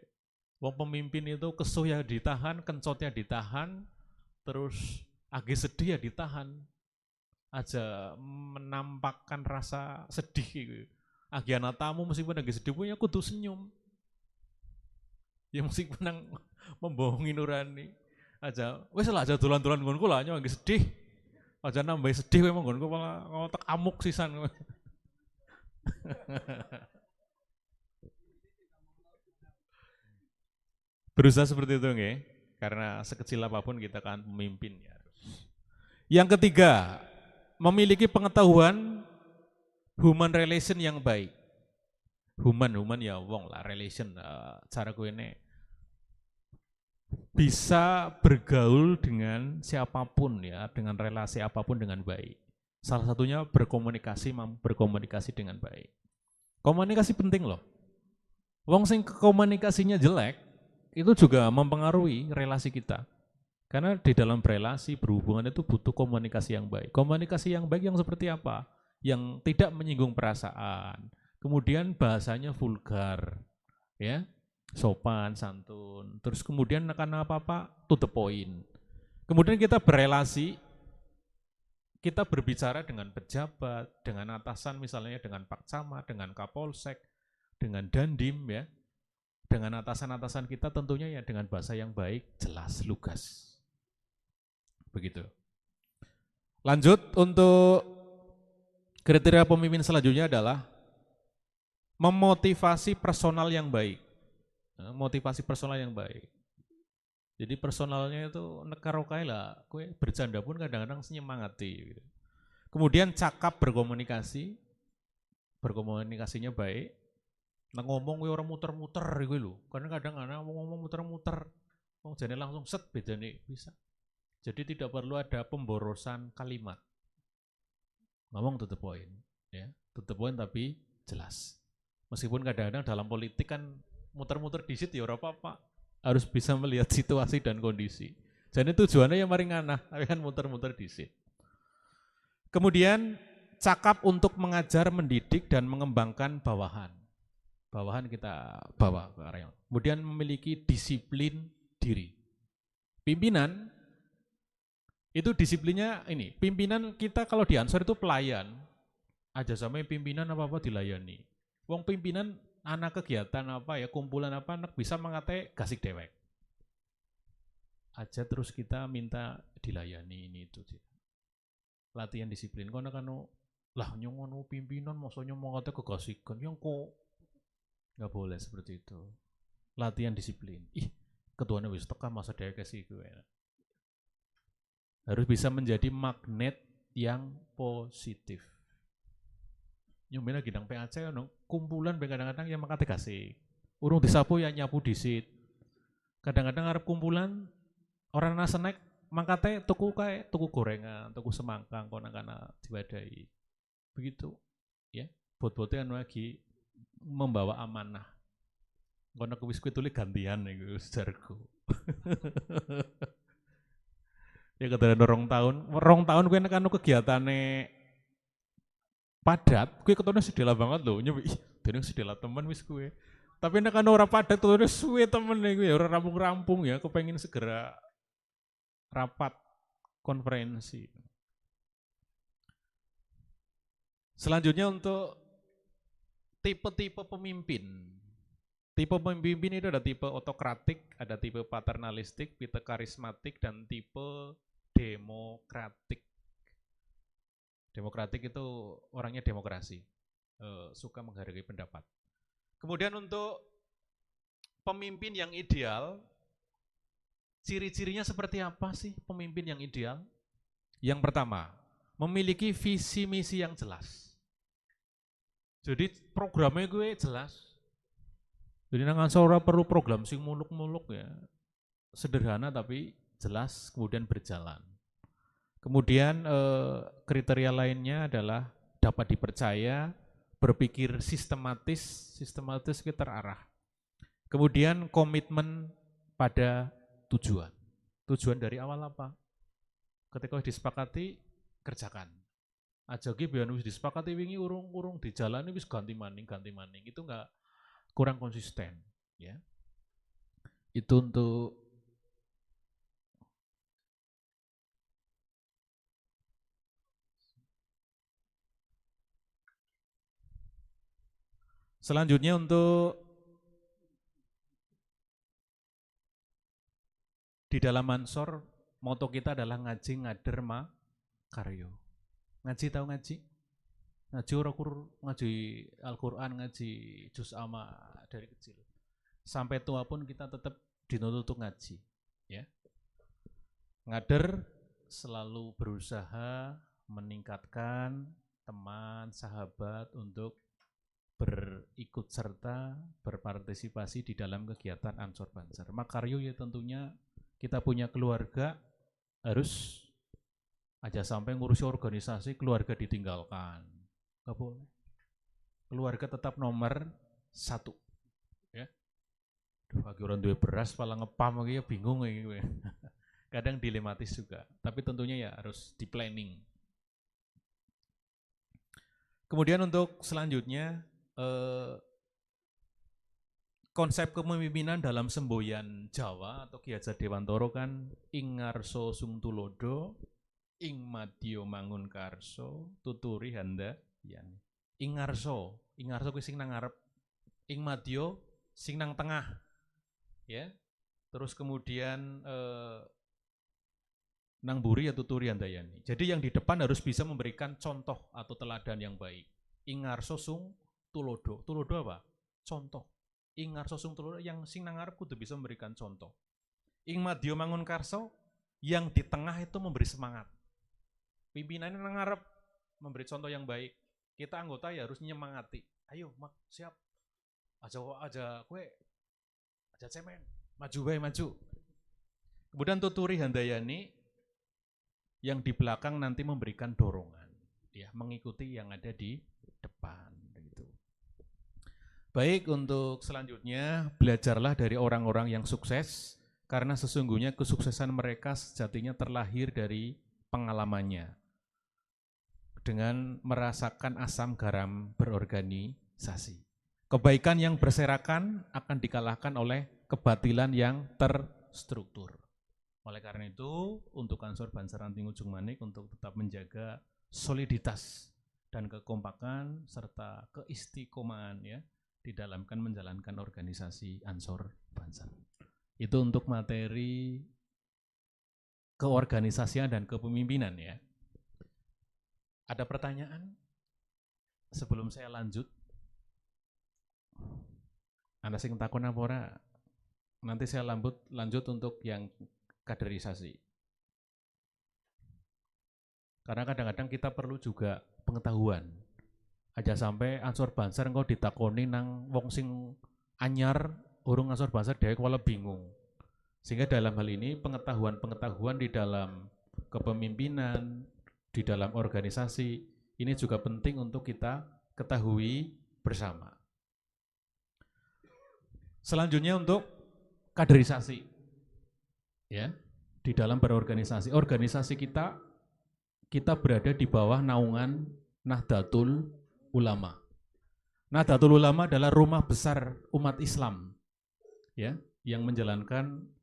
Wong pemimpin itu kesuh ya ditahan, kencotnya ditahan, terus agi sedih ya ditahan. Aja menampakkan rasa sedih gitu. Agi anak tamu meskipun agi sedih punya kudu senyum. Ya meskipun nang membohongi nurani. Aja wis lah aja dolan-dolan nggonku lah agi sedih. Aja nambah sedih kowe monggonku malah ngotek amuk sisan. Berusaha seperti itu nggih, karena sekecil apapun kita kan pemimpin ya. Yang ketiga, memiliki pengetahuan human relation yang baik. Human ya wong lah, relation cara gue ini bisa bergaul dengan siapapun ya, dengan relasi apapun dengan baik. Salah satunya berkomunikasi dengan baik. Komunikasi penting loh. Wong sing komunikasinya jelek itu juga mempengaruhi relasi kita. Karena di dalam relasi berhubungan itu butuh komunikasi yang baik. Komunikasi yang baik yang seperti apa? Yang tidak menyinggung perasaan. Kemudian bahasanya vulgar, ya, sopan, santun. Terus kemudian karena apa-apa to the point. Kemudian kita berelasi, kita berbicara dengan pejabat, dengan atasan misalnya dengan Pak Camat, dengan Kapolsek, dengan Dandim ya. Dengan atasan-atasan kita tentunya ya dengan bahasa yang baik, jelas, lugas. Begitu. Lanjut untuk kriteria pemimpin selanjutnya adalah memotivasi personal yang baik. Motivasi personal yang baik. Jadi personalnya itu nekarokai lah, kue bercanda pun kadang-kadang senyemangati. Gitu. Kemudian cakap berkomunikasi, berkomunikasinya baik. Nah ngomong gue orang muter-muter gue lho, karena kadang-kadang ngomong muter-muter, jadi langsung set beda nih bisa. Jadi tidak perlu ada pemborosan kalimat, ngomong to the point, ya, to the point tapi jelas. Meskipun kadang-kadang dalam politik kan muter-muter dikit ya orang apa-apa, harus bisa melihat situasi dan kondisi. Jadi tujuannya yang paling aneh, tapi kan muter-muter dikit. Kemudian cakap untuk mengajar, mendidik dan mengembangkan bawahan. Bawahan kita bawa ke area. Kemudian memiliki disiplin diri. Pimpinan itu disiplinnya ini. Pimpinan kita kalau di Ansor itu pelayan. Aja sampai pimpinan apa-apa dilayani. Wong pimpinan anak kegiatan apa ya, kumpulan apa anak bisa mengatai gasik dewek. Aja terus kita minta dilayani ini itu. Latihan disiplin. Karena kan lah nyongono pimpinan maksudnya mau ngatai kegasikan yang kok nggak boleh seperti itu. Latihan disiplin. Ketuanya wis teka masa dia kasih gue. Harus bisa menjadi magnet yang positif. Nyumina gidang PAC kumpulan kadang-kadang yang makate kasih. Urung disapu ya nyapu disit. Kadang-kadang arep kumpulan orang nasenek mangkate tuku gorengan, tuku semangka engko nang kana diwadahi. Begitu ya. Bot-bote anu lagi membawa amanah. Kono kuwis kuwi tuli gantian iku sejarku. Ya kedaran rong tahun kuwi nek anu kegiatane padat, kuwi ketone sedela banget lho, nyewi. Dene sedela temen wis kuwi. Tapi nek anu ora padat ketone suwe temen kuwi ora rampung-rampung ya, kepengin segera rapat konferensi. Selanjutnya untuk tipe-tipe pemimpin. Tipe pemimpin itu ada tipe otokratik, ada tipe paternalistik, tipe karismatik, dan tipe demokratik. Demokratik itu orangnya demokrasi, suka menghargai pendapat. Kemudian untuk pemimpin yang ideal, ciri-cirinya seperti apa sih pemimpin yang ideal? Yang pertama, memiliki visi misi yang jelas. Jadi programnya gue jelas. Jadi nang ora perlu program sing muluk-muluk ya. Sederhana tapi jelas kemudian berjalan. Kemudian kriteria lainnya adalah dapat dipercaya, berpikir sistematis kita terarah. Kemudian komitmen pada tujuan. Tujuan dari awal apa? Ketika disepakati, kerjakan. Aja ki biyen wis disepakati wingi urung dijalani wis ganti maning. Itu enggak kurang konsisten, ya. Itu untuk selanjutnya untuk di dalam Ansor moto kita adalah ngaji ngader karyo. Ngaji tahu ngaji? Ngaji ngaji Al-Qur'an, ngaji juz amma dari kecil. Sampai tua pun kita tetap dituntut untuk ngaji, ya. Ngader selalu berusaha meningkatkan teman, sahabat untuk berikut serta, berpartisipasi di dalam kegiatan Ansor Banser. Makaryo ya tentunya kita punya keluarga, harus aja sampai ngurusi organisasi keluarga ditinggalkan. Gak boleh. Keluarga tetap nomor 1. Ya. Bagi orang duwe beras malah ngepam lagi ya bingung ya. Kadang dilematis juga, tapi tentunya ya harus di planning. Kemudian untuk selanjutnya konsep kepemimpinan dalam semboyan Jawa atau Ki Hajar Dewantara kan ing ngarsa sung tulodo, ing madya mangun karso, tuturi handa yani. Ing ngarsa kuwi sing nang ngarep, ing madya sing nang tengah. Ya. Terus kemudian nang buri ya tuturi handayani. Jadi yang di depan harus bisa memberikan contoh atau teladan yang baik. Ing ngarsa sung tulodo. Tulodo apa? Contoh. Ing ngarsa sung tulodo yang sing nang ngarep kudu bisa memberikan contoh. Ing madya mangun karso yang di tengah itu memberi semangat. Pimpinannya nang ngarep memberi contoh yang baik. Kita anggota ya harus nyemangati. Ayo, mak, siap. Aja kue. Aja cemen. Maju bae, maju. Kemudian tuturi handayani yang di belakang nanti memberikan dorongan, ya, mengikuti yang ada di depan. Gitu. Baik, untuk selanjutnya belajarlah dari orang-orang yang sukses, karena sesungguhnya kesuksesan mereka sejatinya terlahir dari pengalamannya. Dengan merasakan asam garam berorganisasi. Kebaikan yang berserakan akan dikalahkan oleh kebatilan yang terstruktur. Oleh karena itu, untuk Ansor Banser Ranting Ujung Manik untuk tetap menjaga soliditas dan kekompakan serta keistiqomahan ya di dalam menjalankan organisasi Ansor Banser. Itu untuk materi keorganisasian dan kepemimpinan ya. Ada pertanyaan sebelum saya lanjut? Anda sing takon apa ora? Nanti saya lanjut untuk yang kaderisasi. Karena kadang-kadang kita perlu juga pengetahuan. Aja sampai Ansor Banser engko ditakoni nang wong sing anyar urung Ansor Banser dhewek malah bingung. Sehingga dalam hal ini pengetahuan-pengetahuan di dalam kepemimpinan, di dalam organisasi, ini juga penting untuk kita ketahui bersama. Selanjutnya untuk kaderisasi. Ya, di dalam berorganisasi. Organisasi kita berada di bawah naungan Nahdlatul Ulama. Nahdlatul Ulama adalah rumah besar umat Islam, ya, yang menjalankan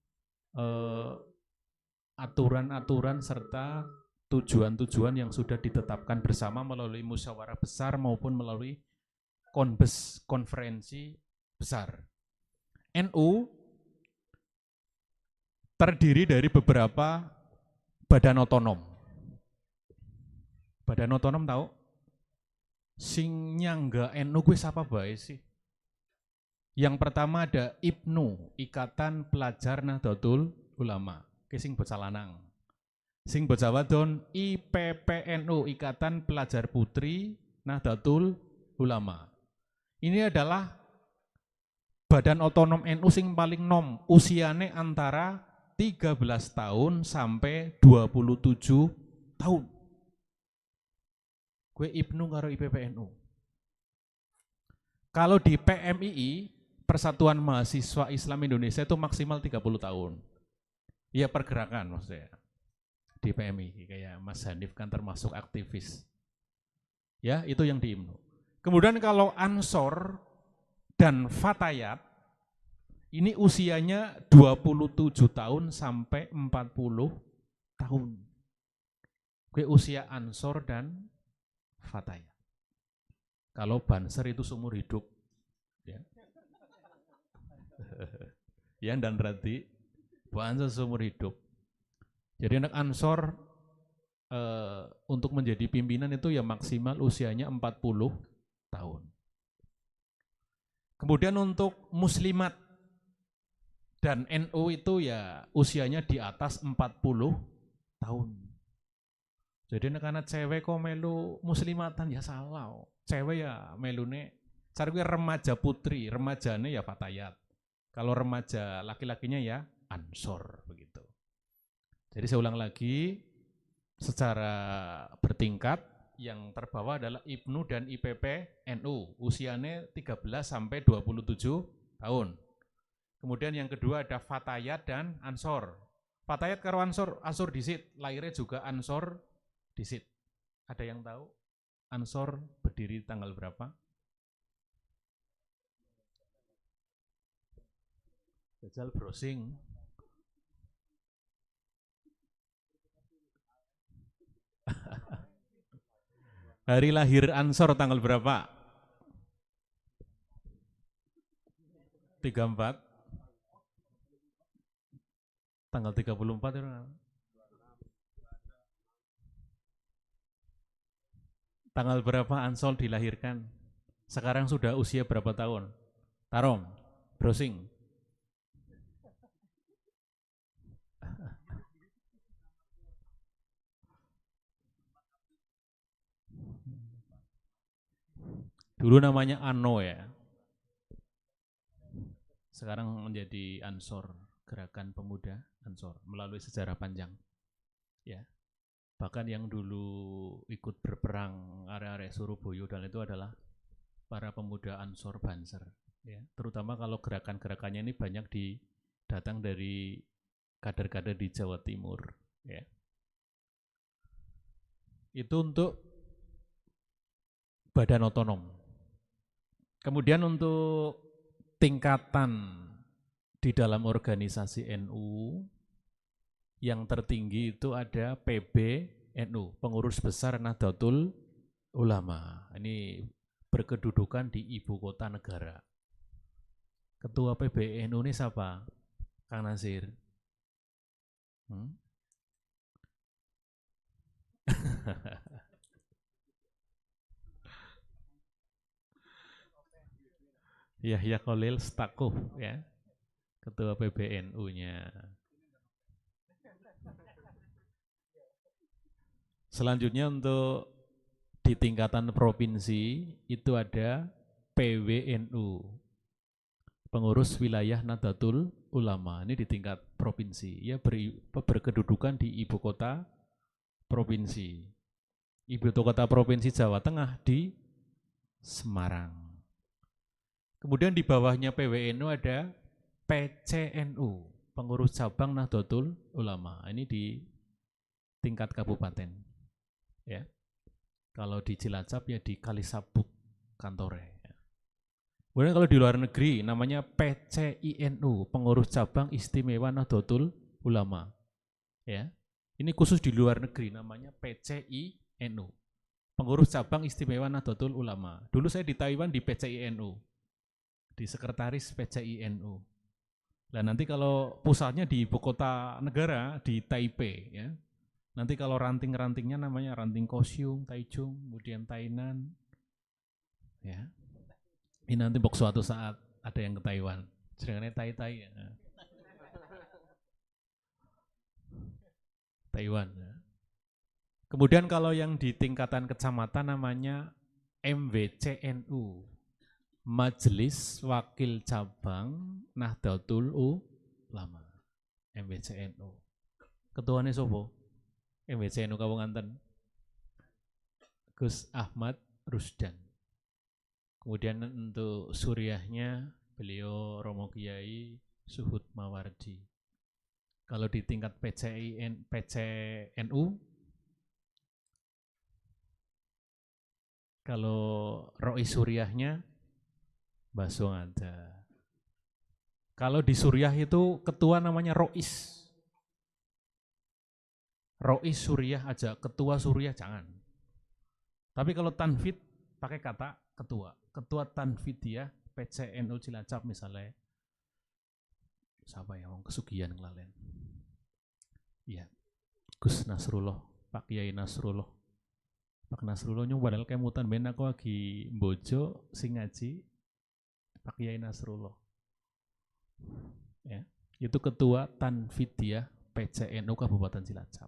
aturan-aturan serta tujuan-tujuan yang sudah ditetapkan bersama melalui musyawarah besar maupun melalui konferensi besar. NU terdiri dari beberapa badan otonom. Badan otonom tahu? Sing nyangga NU kuwi sapa bae sih? Yang pertama ada IPNU, Ikatan Pelajar Nahdlatul Ulama. Ki sing bocah lanang. Sing bocah wadon IPPNU, Ikatan Pelajar Putri Nahdlatul Ulama. Ini adalah badan otonom NU sing paling nom, usiane antara 13 tahun sampai 27 tahun. Gue IPNU karo IPPNU. Kalau di PMII, Persatuan Mahasiswa Islam Indonesia, itu maksimal 30 tahun. Ya pergerakan maksudnya. Di PMII, kayak Mas Hanif kan termasuk aktivis. Ya, itu yang di IPNU. Kemudian kalau Ansor dan Fatayat, ini usianya 27 tahun sampai 40 tahun. Gue usia Ansor dan Fatayat. Kalau Banser itu seumur hidup. Ya. Ya, dan berarti Banser seumur hidup. Jadi anak Ansor untuk menjadi pimpinan itu ya maksimal usianya 40 tahun. Kemudian untuk muslimat dan NU itu ya usianya di atas 40 tahun. Jadi anak-anak cewek kok melu muslimatan ya salah. Cewek ya melune cari remaja putri, remajane ya Fatayat. Kalau remaja laki-lakinya ya Ansor begitu. Jadi saya ulang lagi, secara bertingkat yang terbawah adalah IPNU dan IPPNU, usianya 13 sampai 27 tahun. Kemudian yang kedua ada Fatayat dan Ansor. Fatayat karo Ansor disit, lahirnya juga Ansor disit. Ada yang tahu Ansor berdiri tanggal berapa? Jajal browsing. Hari lahir Ansor tanggal berapa? 34. Tanggal 34 itu. Tanggal berapa Ansor dilahirkan? Sekarang sudah usia berapa tahun? Tarom, browsing. Dulu namanya ANO ya. Sekarang menjadi Ansor, Gerakan Pemuda Ansor, melalui sejarah panjang. Ya. Bahkan yang dulu ikut berperang area-area Surabaya dan itu adalah para pemuda Ansor Banser. Ya. Terutama kalau gerakan-gerakannya ini banyak datang dari kader-kader di Jawa Timur. Ya. Itu untuk badan otonom. Kemudian untuk tingkatan di dalam organisasi NU yang tertinggi itu ada PBNU, Pengurus Besar Nahdlatul Ulama. Ini berkedudukan di ibu kota negara. Ketua PBNU ini siapa? Kang Nasir. Yahya Khalil Stakuf ya, ketua PBNU-nya. Selanjutnya untuk di tingkatan provinsi itu ada PWNU, Pengurus Wilayah Nahdlatul Ulama. Ini di tingkat provinsi. Ya berkedudukan di ibu kota provinsi. Ibu kota provinsi Jawa Tengah di Semarang. Kemudian di bawahnya PWNU ada PCNU, Pengurus Cabang Nahdlatul Ulama. Ini di tingkat kabupaten. Ya. Kalau di Cilacap ya di Kalisabuk kantore. Kemudian kalau di luar negeri namanya PCINU, Pengurus Cabang Istimewa Nahdlatul Ulama. Ya. Ini khusus di luar negeri namanya PCINU, Pengurus Cabang Istimewa Nahdlatul Ulama. Dulu saya di Taiwan di PCINU, di sekretaris PCINU. Nah nanti kalau pusatnya di ibu kota negara di Taipei, ya. Nanti kalau ranting-rantingnya namanya ranting Kaohsiung, Taichung, kemudian Tainan, ya. Ini nanti suatu saat ada yang ke Taiwan, sedangkan Tai-Tai ya. Taiwan. Ya. Kemudian kalau yang di tingkatan kecamatan namanya MWCNU, Majelis Wakil Cabang Nahdlatul Ulama. MWCNU. Ketuanya sopo? MWCNU Kawunganten. Gus Ahmad Rusdan. Kemudian untuk suriahnya beliau Romo Kiai Suhud Mawardi. Kalau di tingkat PCNU, kalau Rois suriahnya Mbah Sungada. Kalau di suriah itu ketua namanya Rois. Rois suriah aja, ketua suriah jangan. Tapi kalau tanfid pakai kata ketua. Ketua Tanfidiyah PCNU Cilacap misalnya. Siapa ya, wong kesugihan ngelalen. Iya. Gus Nasrullah, Pak Kiai Nasrullah. Pak Nasrullah nyung padahal kemutan ben aku lagi mbojo sing ngaji Pak Kiai Nasrullah. Ya. Itu ketua Tanfidiyah PCNU Kabupaten Cilacap.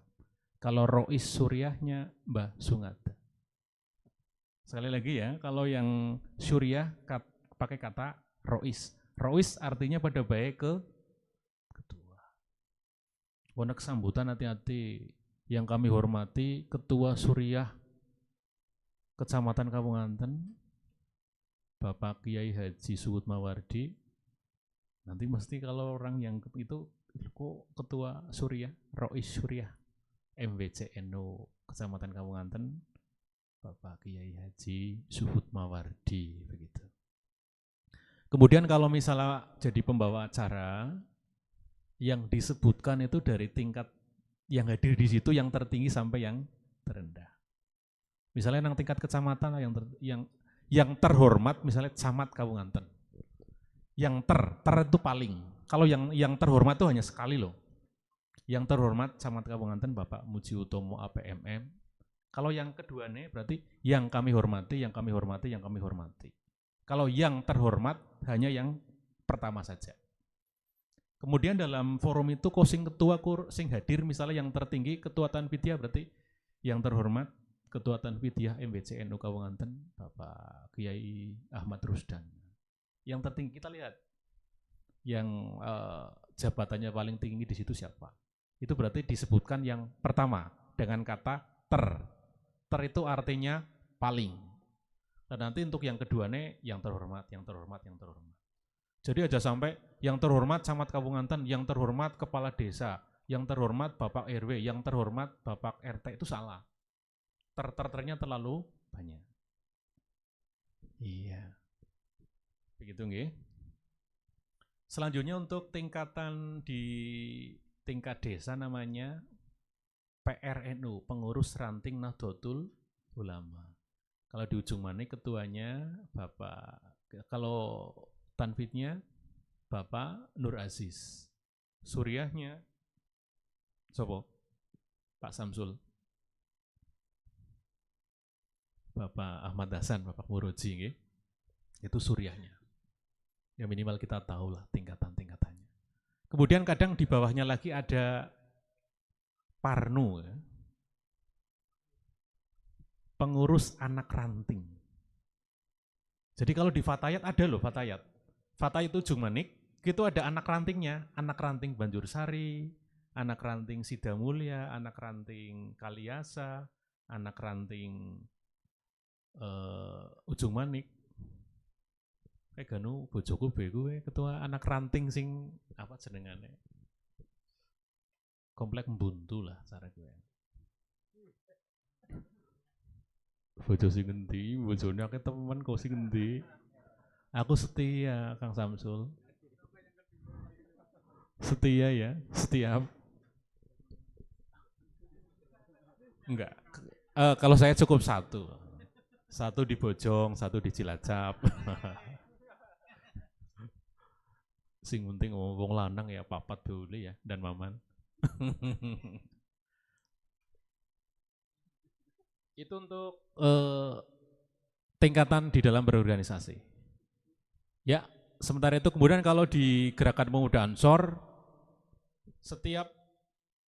Kalau Rois suriahnya Mbah Sungada. Sekali lagi ya, kalau yang suriah pakai kata Rois. Rois artinya pada baik ke ketua. Wonak sambutan hati-hati. Yang kami hormati Ketua Suriah Kecamatan Kawunganten, Bapak Kiai Haji Suhud Mawardi. Nanti mesti kalau orang yang itu kok Ketua Suriah, Rois Suriah, MWCNU Kecamatan Kawunganten, Bapak Kiai Haji Suhud Mawardi, begitu. Kemudian kalau misalnya jadi pembawa acara, yang disebutkan itu dari tingkat yang hadir di situ yang tertinggi sampai yang terendah. Misalnya yang tingkat kecamatan yang terhormat, misalnya camat Kawunganten. Yang ter itu paling. Kalau yang terhormat itu hanya sekali loh. Yang terhormat camat Kawunganten Bapak Muji Utomo APMM. Kalau yang kedua nih berarti yang kami hormati, yang kami hormati, yang kami hormati. Kalau yang terhormat hanya yang pertama saja. Kemudian dalam forum itu sing ketua sing hadir misalnya yang tertinggi Ketua Tanfidiyah berarti yang terhormat Ketua Tanfidiyah MWCNU Kawunganten Bapak Kiai Ahmad Rusdan. Yang tertinggi kita lihat yang jabatannya paling tinggi di situ siapa? Itu berarti disebutkan yang pertama dengan kata ter. Ter itu artinya paling. Dan nanti untuk yang kedua nih yang terhormat, yang terhormat, yang terhormat. Jadi aja sampai yang terhormat camat Kawunganten, yang terhormat kepala desa, yang terhormat Bapak RW, yang terhormat Bapak RT itu salah. Ternya terlalu banyak. Iya. Begitu nggih. Selanjutnya untuk tingkatan di tingkat desa namanya PRNU, Pengurus Ranting Nahdlatul Ulama. Kalau di ujung mana ketuanya Bapak, kalau tanfidnya Bapak Nur Aziz. Suriahnya sopo? Pak Samsul. Bapak Ahmad Hasan, Bapak Muroji nggih. Itu suriahnya. Ya minimal kita tahu lah tingkatan-tingkatannya. Kemudian kadang di bawahnya lagi ada Parnu, ya. Pengurus anak ranting. Jadi kalau di Fatayat ada loh Fatayat. Fatayat itu ujung manik, Itu ada anak rantingnya, anak ranting Banjursari, anak ranting Sidamulya, anak ranting Kaliasa, anak ranting Ujung Manik. Kayak ganu bojoku beku ketua anak ranting sing apa jenengane? Komplek Mbuntu lah cara gue. Bojo sing ngendi? Bojone akeh temen kok sing ngendi? Aku setia Kang Samsul. Setia ya, setiap. Enggak. Kalau saya cukup satu. Satu di Bojong, satu di Cilacap. Sing penting wong lanang ya papat boleh ya dan Maman. Itu untuk tingkatan di dalam berorganisasi. Ya, sementara itu kemudian kalau di Gerakan Pemuda Ansor, setiap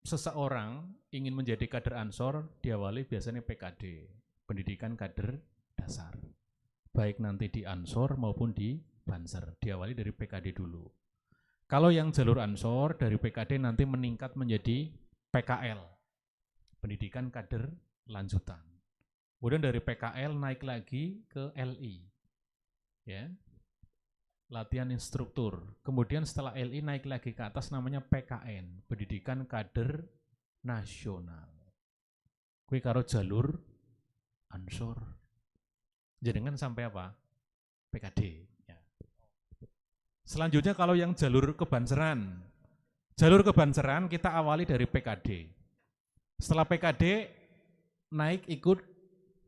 seseorang ingin menjadi kader Ansor diawali biasanya PKD, pendidikan kader dasar. Baik nanti di Ansor maupun di Banser, diawali dari PKD dulu. Kalau yang jalur Ansor dari PKD nanti meningkat menjadi PKL, pendidikan kader lanjutan. Kemudian dari PKL naik lagi ke LI, ya, latihan instruktur. Kemudian setelah LI naik lagi ke atas namanya PKN, pendidikan kader nasional. Kui karo jalur Ansor. Jenengan sampai apa? PKD. Selanjutnya kalau yang jalur kebanseran. Jalur kebanseran kita awali dari PKD. Setelah PKD naik ikut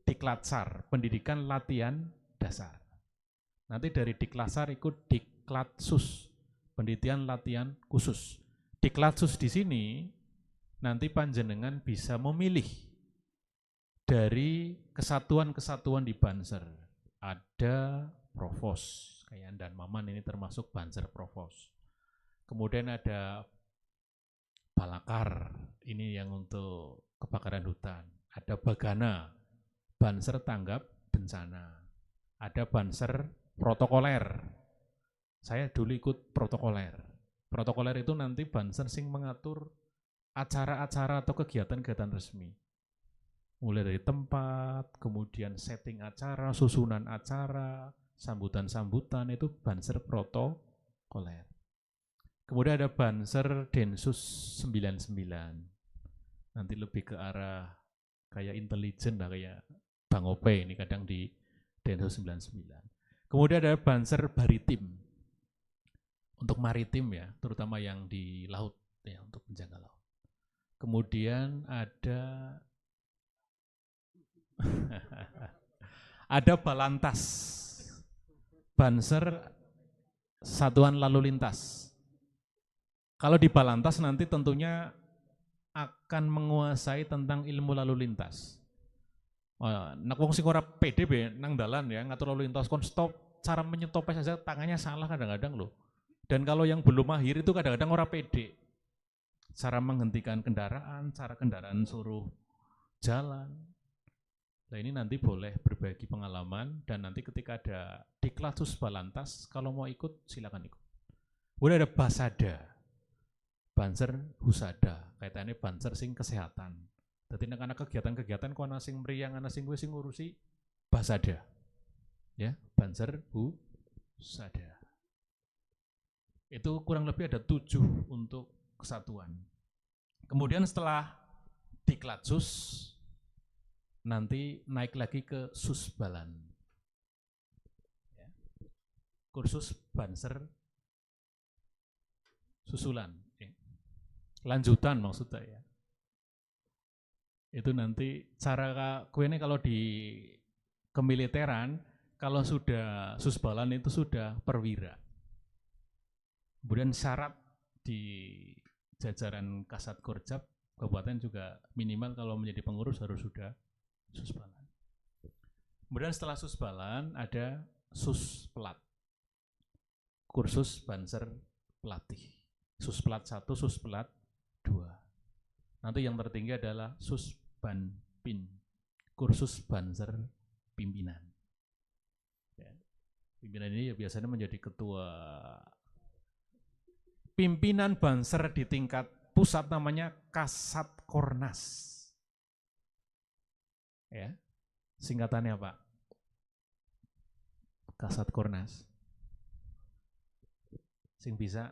Diklatsar, pendidikan latihan dasar. Nanti dari Diklatsar ikut Diklatsus, pendidikan latihan khusus. Diklatsus di sini nanti panjenengan bisa memilih dari kesatuan-kesatuan di Banser. Ada Provos, kayak dan Maman ini termasuk Banser Provos. Kemudian ada Balakar, ini yang untuk kebakaran hutan. Ada Bagana, Banser tanggap bencana. Ada Banser protokoler. Saya dulu ikut protokoler. Protokoler itu nanti Banser sing mengatur acara-acara atau kegiatan-kegiatan resmi. Mulai dari tempat, kemudian setting acara, susunan acara, sambutan-sambutan itu Banser protokoler. Kemudian ada Banser Densus 99. Nanti lebih ke arah kayak intelijen lah, kayak Bang Ope ini kadang di Densus 99. Kemudian ada Banser Baritim. Untuk maritim ya, terutama yang di laut ya, untuk menjaga laut. Kemudian ada ada Balantas, Banser Satuan Lalu Lintas. Kalau di Balantas nanti tentunya akan menguasai tentang ilmu lalu lintas. Nak wong sing ora pede be nang dalan ya ngatur lalu lintas kon stop, cara menyetopnya saja tangannya salah kadang-kadang loh. Dan kalau yang belum mahir itu kadang-kadang ora pede. Cara menghentikan kendaraan, cara kendaraan suruh jalan. Nah ini nanti boleh berbagi pengalaman dan nanti ketika ada Diklatsus Balantas, kalau mau ikut silakan ikut. Kemudian ada Basada, Banser Husada, kaitannya Banser sing kesehatan. Jadi anak kegiatan-kegiatan kau ana sing mriyang, ana sing wis ngurusi Basada. Ya, Banser Husada. Itu kurang lebih ada 7 untuk kesatuan. Kemudian setelah Diklatsus nanti naik lagi ke Susbalan. Ya. Kursus Banser susulan. Ya. Lanjutan maksudnya ya. Itu nanti cara kue ini kalau di kemiliteran, kalau sudah Susbalan itu sudah perwira. Kemudian syarat di jajaran Kasat Korjab kabupaten juga minimal kalau menjadi pengurus harus sudah Susbalan. Kemudian setelah Susbalan ada Susplat, kursus Banser pelatih. Susplat 1, Susplat 2. Nanti yang tertinggi adalah Susbanpin, kursus Banser pimpinan. Ya. Pimpinan ini ya biasanya menjadi ketua pimpinan Banser di tingkat pusat namanya Kasat Kornas. Ya, singkatannya Pak. Kasat Kornas. Sing bisa,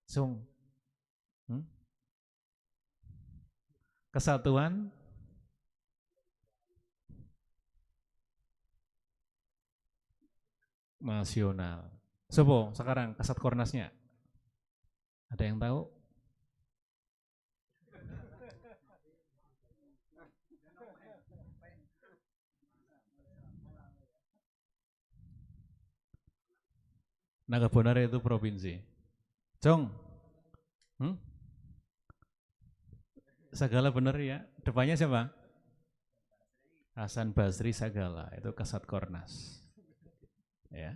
sung. Kesatuan Nasional. Sopo sekarang Kasat Kornasnya? Ada yang tahu? Nagabonar itu provinsi. Jong, Sagala benar ya. Depannya siapa? Hasan Basri Sagala, itu Kasat Kornas. Ya.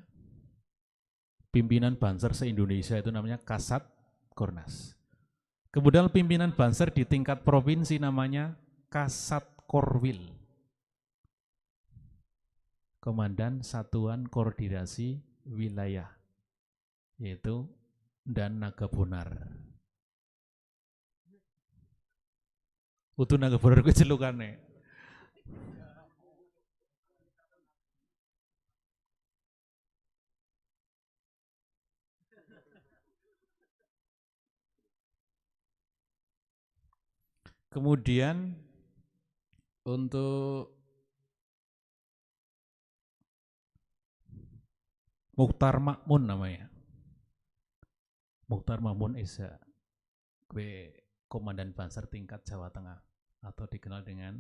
Pimpinan Banser se-Indonesia itu namanya Kasat Kornas. Kemudian pimpinan Banser di tingkat provinsi namanya Kasat Korwil. Komandan Satuan Koordinasi Wilayah, yaitu dan Nagabonar. Utuh Nagabonar ku celukane. Kemudian untuk Mukhtar Makmun namanya. Mukhtar Makmun Esa, kue Komandan Banser tingkat Jawa Tengah atau dikenal dengan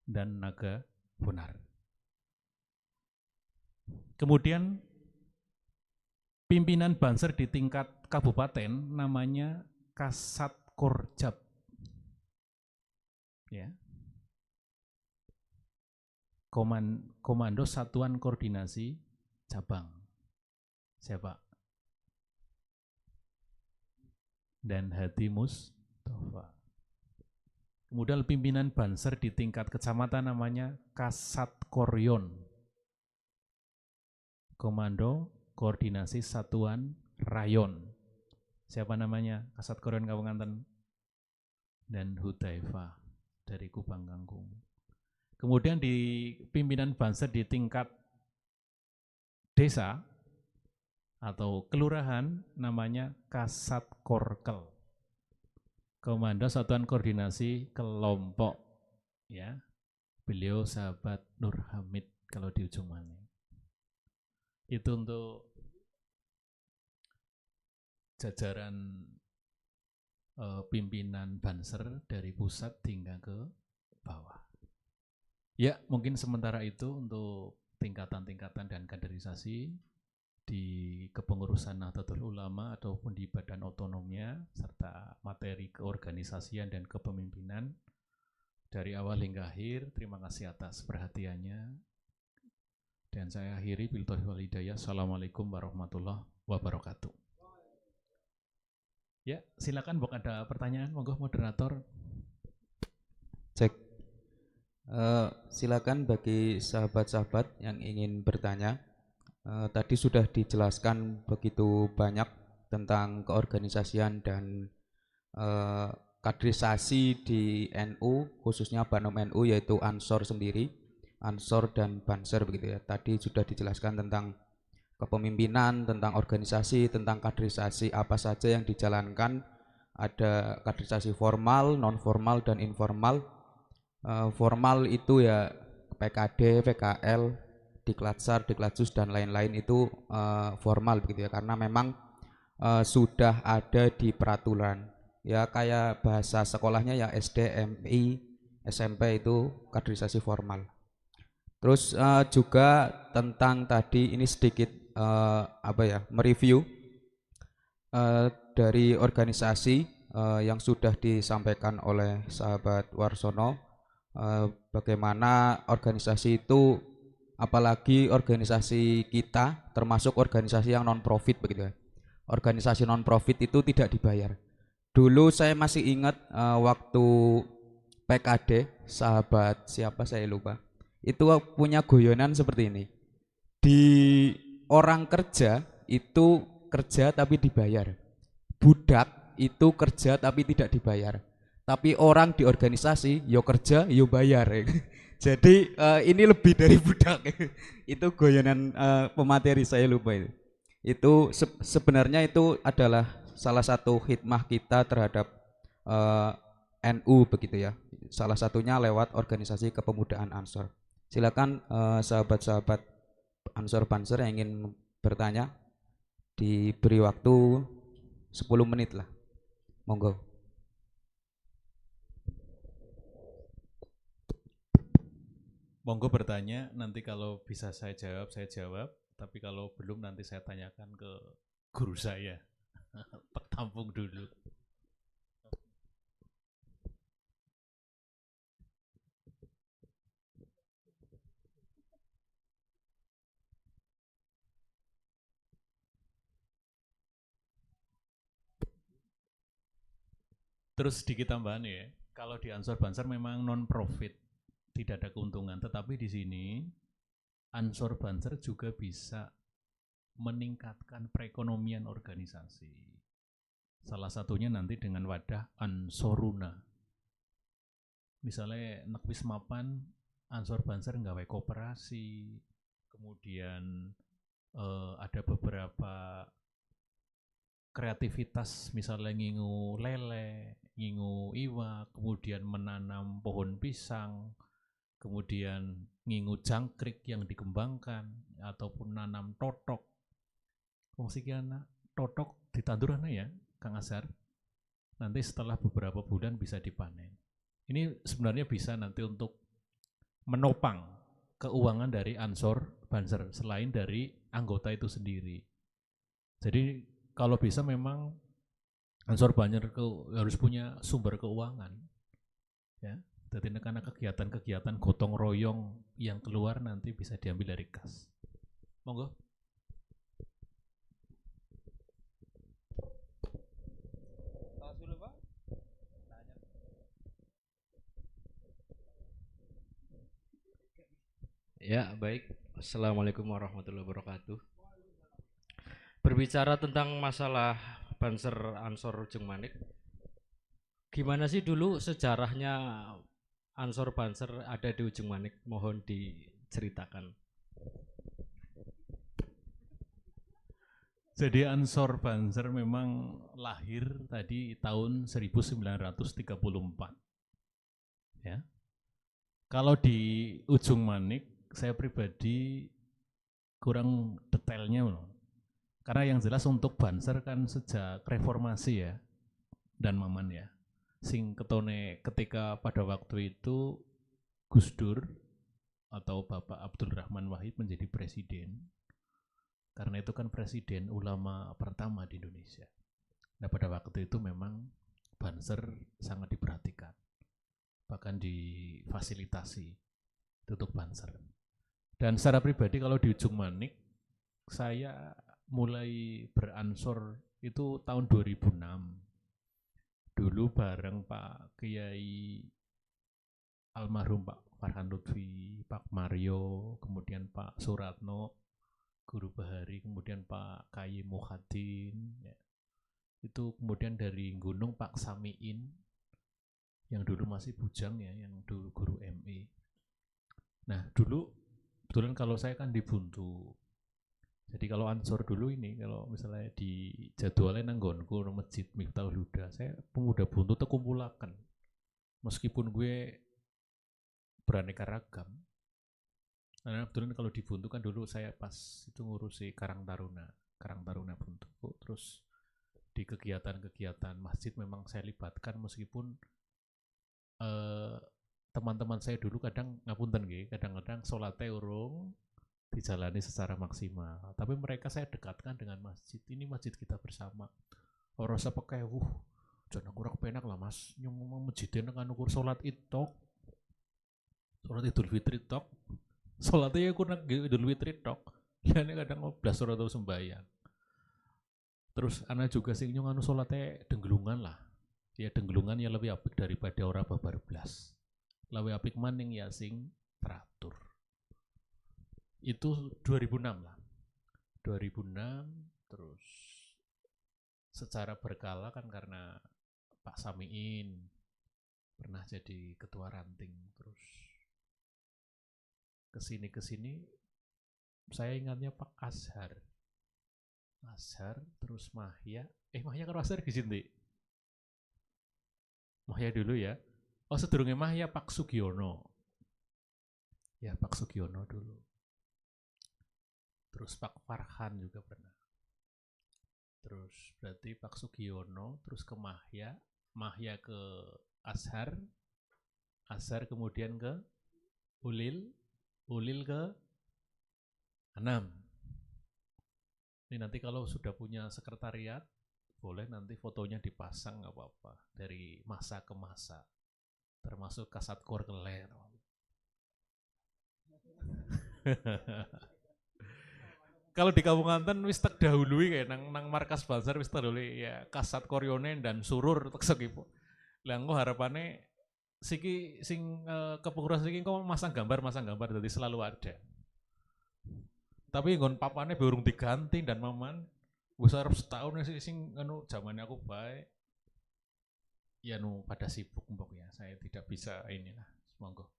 dan Nagabonar. Kemudian pimpinan Banser di tingkat kabupaten namanya Kasat Korjab. Ya. Komando Satuan Koordinasi Cabang. Siapa? Dan Hadi Mustafa. Kemudian pimpinan Banser di tingkat kecamatan namanya Kasat Koryon. Komando Koordinasi Satuan Rayon. Siapa namanya? Kasat Koryon Kabupaten. Dan Hudaifa dari Kubang Kangkung. Kemudian di pimpinan Banser di tingkat desa atau kelurahan namanya Kasat Korkel. Komando Satuan Koordinasi Kelompok. Ya. Beliau sahabat Nur Hamid kalau di ujung mana. Itu untuk jajaran pimpinan Banser dari pusat hingga ke bawah. Ya, mungkin sementara itu untuk tingkatan-tingkatan dan kaderisasi di kepengurusan Nahdlatul Ulama ataupun di badan otonomnya serta materi keorganisasian dan kepemimpinan dari awal hingga akhir. Terima kasih atas perhatiannya. Dan saya akhiri bil taufiq wal hidayah. Assalamualaikum warahmatullahi wabarakatuh. Ya, silakan Bok, ada pertanyaan, monggo moderator. Cek. Silakan bagi sahabat-sahabat yang ingin bertanya. Tadi sudah dijelaskan begitu banyak tentang keorganisasian dan kaderisasi di NU, khususnya Banom NU, yaitu Ansor sendiri, Ansor dan Banser begitu ya. Tadi sudah dijelaskan tentang kepemimpinan, tentang organisasi, tentang kaderisasi apa saja yang dijalankan. Ada kaderisasi formal, non formal dan informal. Formal itu ya PKD, PKL, Diklatsar, Diklatsus dan lain-lain itu formal begitu ya, karena memang sudah ada di peraturan. Ya kayak bahasa sekolahnya ya SD, MI, SMP itu kaderisasi formal. Terus juga tentang tadi ini sedikit mereview dari organisasi yang sudah disampaikan oleh sahabat Warsono, bagaimana organisasi itu, apalagi organisasi kita termasuk organisasi yang non profit begitu ya. Organisasi non profit itu tidak dibayar. Dulu saya masih ingat waktu PKD, sahabat siapa saya lupa, itu punya guyonan seperti ini. Di orang kerja itu kerja tapi dibayar, budak itu kerja tapi tidak dibayar. Tapi orang di organisasi yo kerja yo bayar. Jadi ini lebih dari budak. Itu goyonan pemateri, saya lupa itu. Itu sebenarnya itu adalah salah satu hikmah kita terhadap NU begitu ya. Salah satunya lewat organisasi kepemudaan Ansor. Silakan sahabat-sahabat Ansor Banser yang ingin bertanya, diberi waktu 10 menit lah. Monggo. Monggo bertanya, nanti kalau bisa saya jawab. Tapi kalau belum nanti saya tanyakan ke guru saya. Tampung dulu. Terus sedikit tambahan ya, kalau di Ansor Banser memang non profit, tidak ada keuntungan, tetapi di sini Ansor Banser juga bisa meningkatkan perekonomian organisasi. Salah satunya nanti dengan wadah Ansoruna. Misalnya nek wis mapan Ansor Banser nggawe koperasi, kemudian ada beberapa kreativitas, misalnya ngingu lele, ngingu iwa, kemudian menanam pohon pisang, kemudian ngingu jangkrik yang dikembangkan, ataupun nanam totok. Fungsinya totok ditandur ya, Kang Azhar. Nanti setelah beberapa bulan bisa dipanen. Ini sebenarnya bisa nanti untuk menopang keuangan dari Ansor Banser selain dari anggota itu sendiri. Jadi kalau bisa memang Ansor Banser harus punya sumber keuangan, ya. Jadi karena kegiatan-kegiatan gotong royong yang keluar nanti bisa diambil dari kas. Monggo. Ya, baik. Assalamualaikum warahmatullahi wabarakatuh. Berbicara tentang masalah Banser Ansor Ujung Manik, gimana sih dulu sejarahnya Ansor Banser ada di Ujung Manik? Mohon diceritakan. Jadi Ansor Banser memang lahir tadi tahun 1934. Ya. Kalau di Ujung Manik, saya pribadi kurang detailnya loh. Karena yang jelas untuk Banser kan sejak reformasi ya, dan Maman ya. Sing ketone ketika pada waktu itu Gus Dur atau Bapak Abdul Rahman Wahid menjadi presiden. Karena itu kan presiden ulama pertama di Indonesia. Nah pada waktu itu memang Banser sangat diperhatikan. Bahkan difasilitasi untuk Banser. Dan secara pribadi kalau di Ujung Manik, saya mulai beransor itu tahun 2006. Dulu bareng Pak Kiai almarhum Pak Farhan Lutfi, Pak Mario, kemudian Pak Suratno, Guru Bahari, kemudian Pak Kayi Mukhadin, ya. Itu kemudian dari Gunung Pak Samiin, yang dulu masih bujang ya, yang dulu guru MI. Nah dulu, kebetulan kalau saya kan di Buntu. Jadi kalau ansor dulu ini, kalau misalnya di jadwalnya nanggonku masjid Miftahul Huda, saya pemuda Buntu terkumpulakan. Meskipun gue beraneka ragam. Nah, kebetulan kalau di Buntu kan dulu saya pas itu ngurusi Karang Taruna Buntu. Terus di kegiatan-kegiatan masjid memang saya libatkan meskipun teman-teman saya dulu kadang ngapunten nggih, kadang-kadang sholatnya urung dijalani secara maksimal. Tapi mereka saya dekatkan dengan masjid. Ini masjid kita bersama. Ora usah pakai jangan kurang penak lah Mas. Nyong masjidnya kan ukur sholat itu. Sholat Idul Fitri tok. Sholatnya ya kurang Idul Fitri tok. Liane kadang 12 atau sembahyang. Terus anak juga sih nyong anu sholatnya denggelungan lah. Ya denggelungan ya lebih apik daripada ora babar blas. Lebih apik maning ya sing teratur. Itu 2006 lah. 2006 terus secara berkala kan karena Pak Samiin pernah jadi ketua ranting, terus kesini saya ingatnya Pak Azhar, terus Mahya, Mahya karo Azhar di sini, Mahya dulu ya, sedurunge Mahya Pak Sugiono, ya Pak Sugiono dulu, terus Pak Farhan juga pernah, terus berarti Pak Sugiono, terus ke Mahya, Mahya ke Azhar, kemudian ke Ulil ke Anam. Ini nanti kalau sudah punya sekretariat, boleh nanti fotonya dipasang nggak apa-apa, dari masa ke masa, termasuk Kasat Kor Keler. Kalau di Kabupaten wis tak dahului kayak nang markas Banser wis terdahului ya Kasat Koryonen dan Surur tak segitu. Lah engko harapane siki sing kepengurusan siki kok masang gambar jadi selalu ada. Tapi nggon papane burung diganti dan maman wis arep setahun sih sing anu zamannya aku baik. Ya pada sibuk mbok ya. Saya tidak bisa inilah, monggo.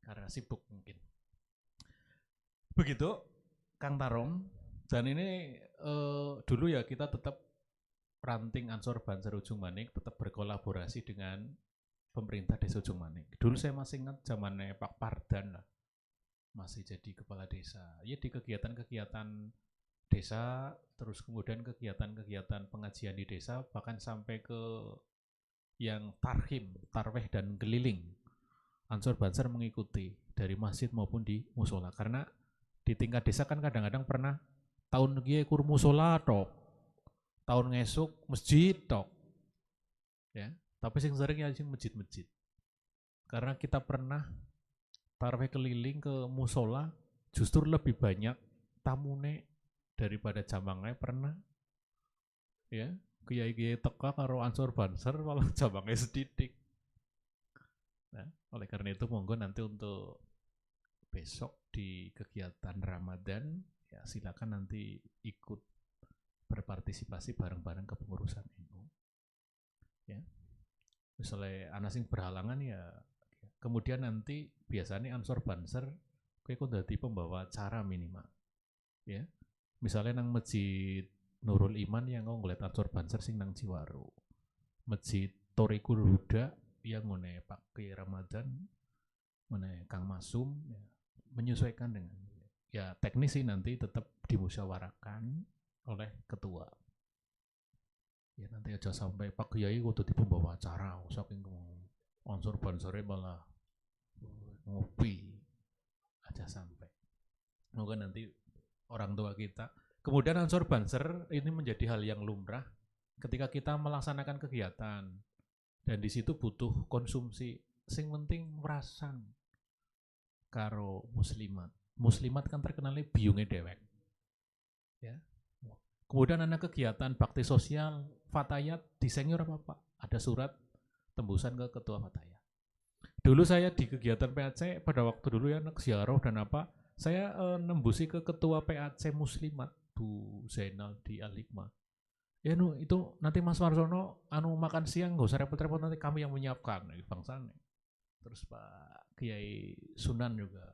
Karena sibuk mungkin. Begitu Kang Tarom, dan ini dulu ya kita tetap ranting Ansor Banser Ujung Manik tetap berkolaborasi dengan pemerintah Desa Ujung Manik. Dulu saya masih ingat zamannya Pak Pardan lah, masih jadi kepala desa. Ya di kegiatan-kegiatan desa, terus kemudian kegiatan-kegiatan pengajian di desa, bahkan sampai ke yang tarhim, tarweh dan keliling. Ansor Banser mengikuti dari masjid maupun di musola, karena di tingkat desa kan kadang-kadang pernah tahun kia kur musola tok, tahun ngesuk masjid tok, ya. Tapi sing sering ya sing masjid-masjid. Karena kita pernah tarweh keliling ke musola, justru lebih banyak tamune daripada jamangnya pernah, ya. Kiai-kiai teka karo Ansor Banser malah jamangnya sedidik. Nah, oleh karena itu monggo nanti untuk besok di kegiatan Ramadan ya silakan nanti ikut berpartisipasi bareng-bareng kepengurusan NU. Ya. Misalnya anak sing berhalangan ya kemudian nanti biasanya Ansor Banser kowe kok dadi pembawa acara minimal. Ya. Misalnya nang Masjid Nurul Iman yang ngeliat Ansor Banser sing nang Ciwaru. Masjid Torikul Huda yang ngene Pak Kiai Ramadan, ngene Kang Masum ya, menyesuaikan dengan ya teknis sih nanti tetap dimusyawarahkan oleh ketua. Ya nanti aja sampai Pak Kiai kudu di pembawa acara, saking Ansor Bansore malah ngopi aja sampai. Moga nanti orang tua kita. Kemudian Ansor Banser ini menjadi hal yang lumrah ketika kita melaksanakan kegiatan dan di situ butuh konsumsi. Sing penting merasan karo muslimat. Muslimat kan terkenalnya biungnya dewek. Ya. Kemudian ada kegiatan bakti sosial, Fatayat, disenyor apa-apa. Ada surat tembusan ke ketua Fatayat. Dulu saya di kegiatan PAC pada waktu dulu ya ziarah dan apa, saya nembusi ke ketua PAC Muslimat Bu Zainal di Al-Hikmah. Ya itu nanti Mas Marsono makan siang nggak usah repot-repot, nanti kami yang menyiapkan bangsane. Terus Pak Kiai Sunan juga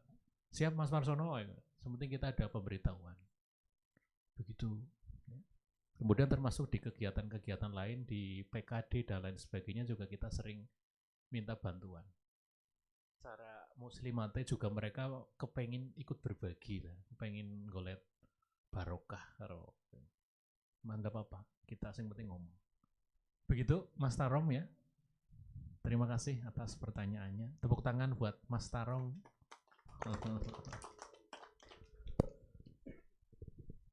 siap Mas Marsono, sepenting kita ada pemberitahuan. Begitu. Kemudian termasuk di kegiatan-kegiatan lain di PKD dan lain sebagainya juga kita sering minta bantuan. Cara muslimatnya juga mereka kepengin ikut berbagi lah, kepengin golet barokah karo manggap apa, kita sing penting ngomong. Begitu Mas Tarom ya. Terima kasih atas pertanyaannya. Tepuk tangan buat Mas Tarom.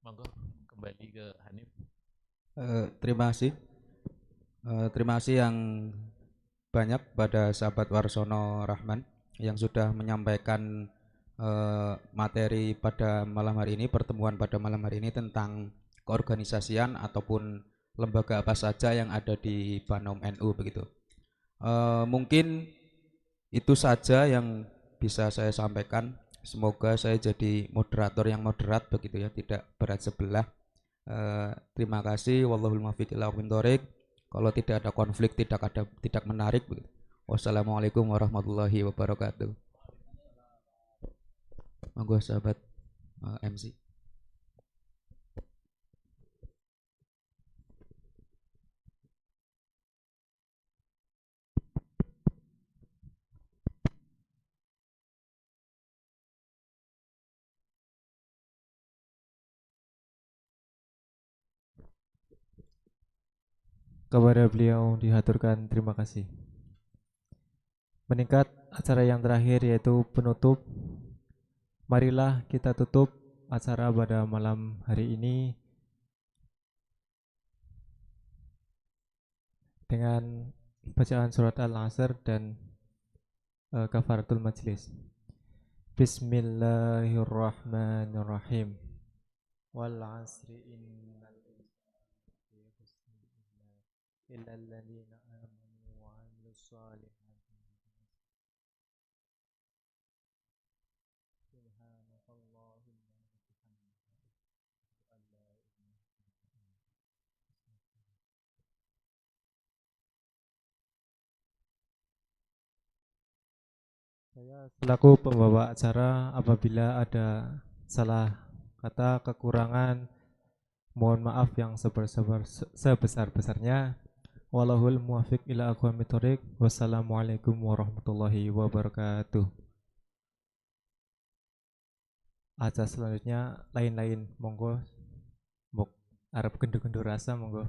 Monggo kembali ke Hanif. Terima kasih. Terima kasih yang banyak pada sahabat Warsono Rahman yang sudah menyampaikan materi pada malam hari ini, pertemuan pada malam hari ini tentang keorganisasian ataupun lembaga apa saja yang ada di Banom NU begitu. Mungkin itu saja yang bisa saya sampaikan. Semoga saya jadi moderator yang moderat begitu ya, tidak berat sebelah. Terima kasih. Wallahul muwaffiq ila aqwamit thoriq. Kalau tidak ada konflik, tidak menarik begitu. Wassalamualaikum warahmatullahi wabarakatuh. Monggo sahabat MC. Kepada beliau dihaturkan terima kasih. Meningkat acara yang terakhir yaitu penutup. Marilah kita tutup acara pada malam hari ini dengan bacaan surat Al-Asr dan kafaratul majlis. Bismillahirrahmanirrahim. Wal 'asri innal illal ladzina amanu wa 'amilus solihati subhanakallahumma wa bihamdika asyhadu an la ilaha illa anta. Saya selaku pembawa acara, apabila ada salah kata, kekurangan, mohon maaf yang sebesar-besarnya. Wallahul muwaffiq ila aqwamit thoriq. Wassalamualaikum warahmatullahi wabarakatuh. Acara selanjutnya lain-lain, monggo. Mbok arep gendu-gendu rasa monggo.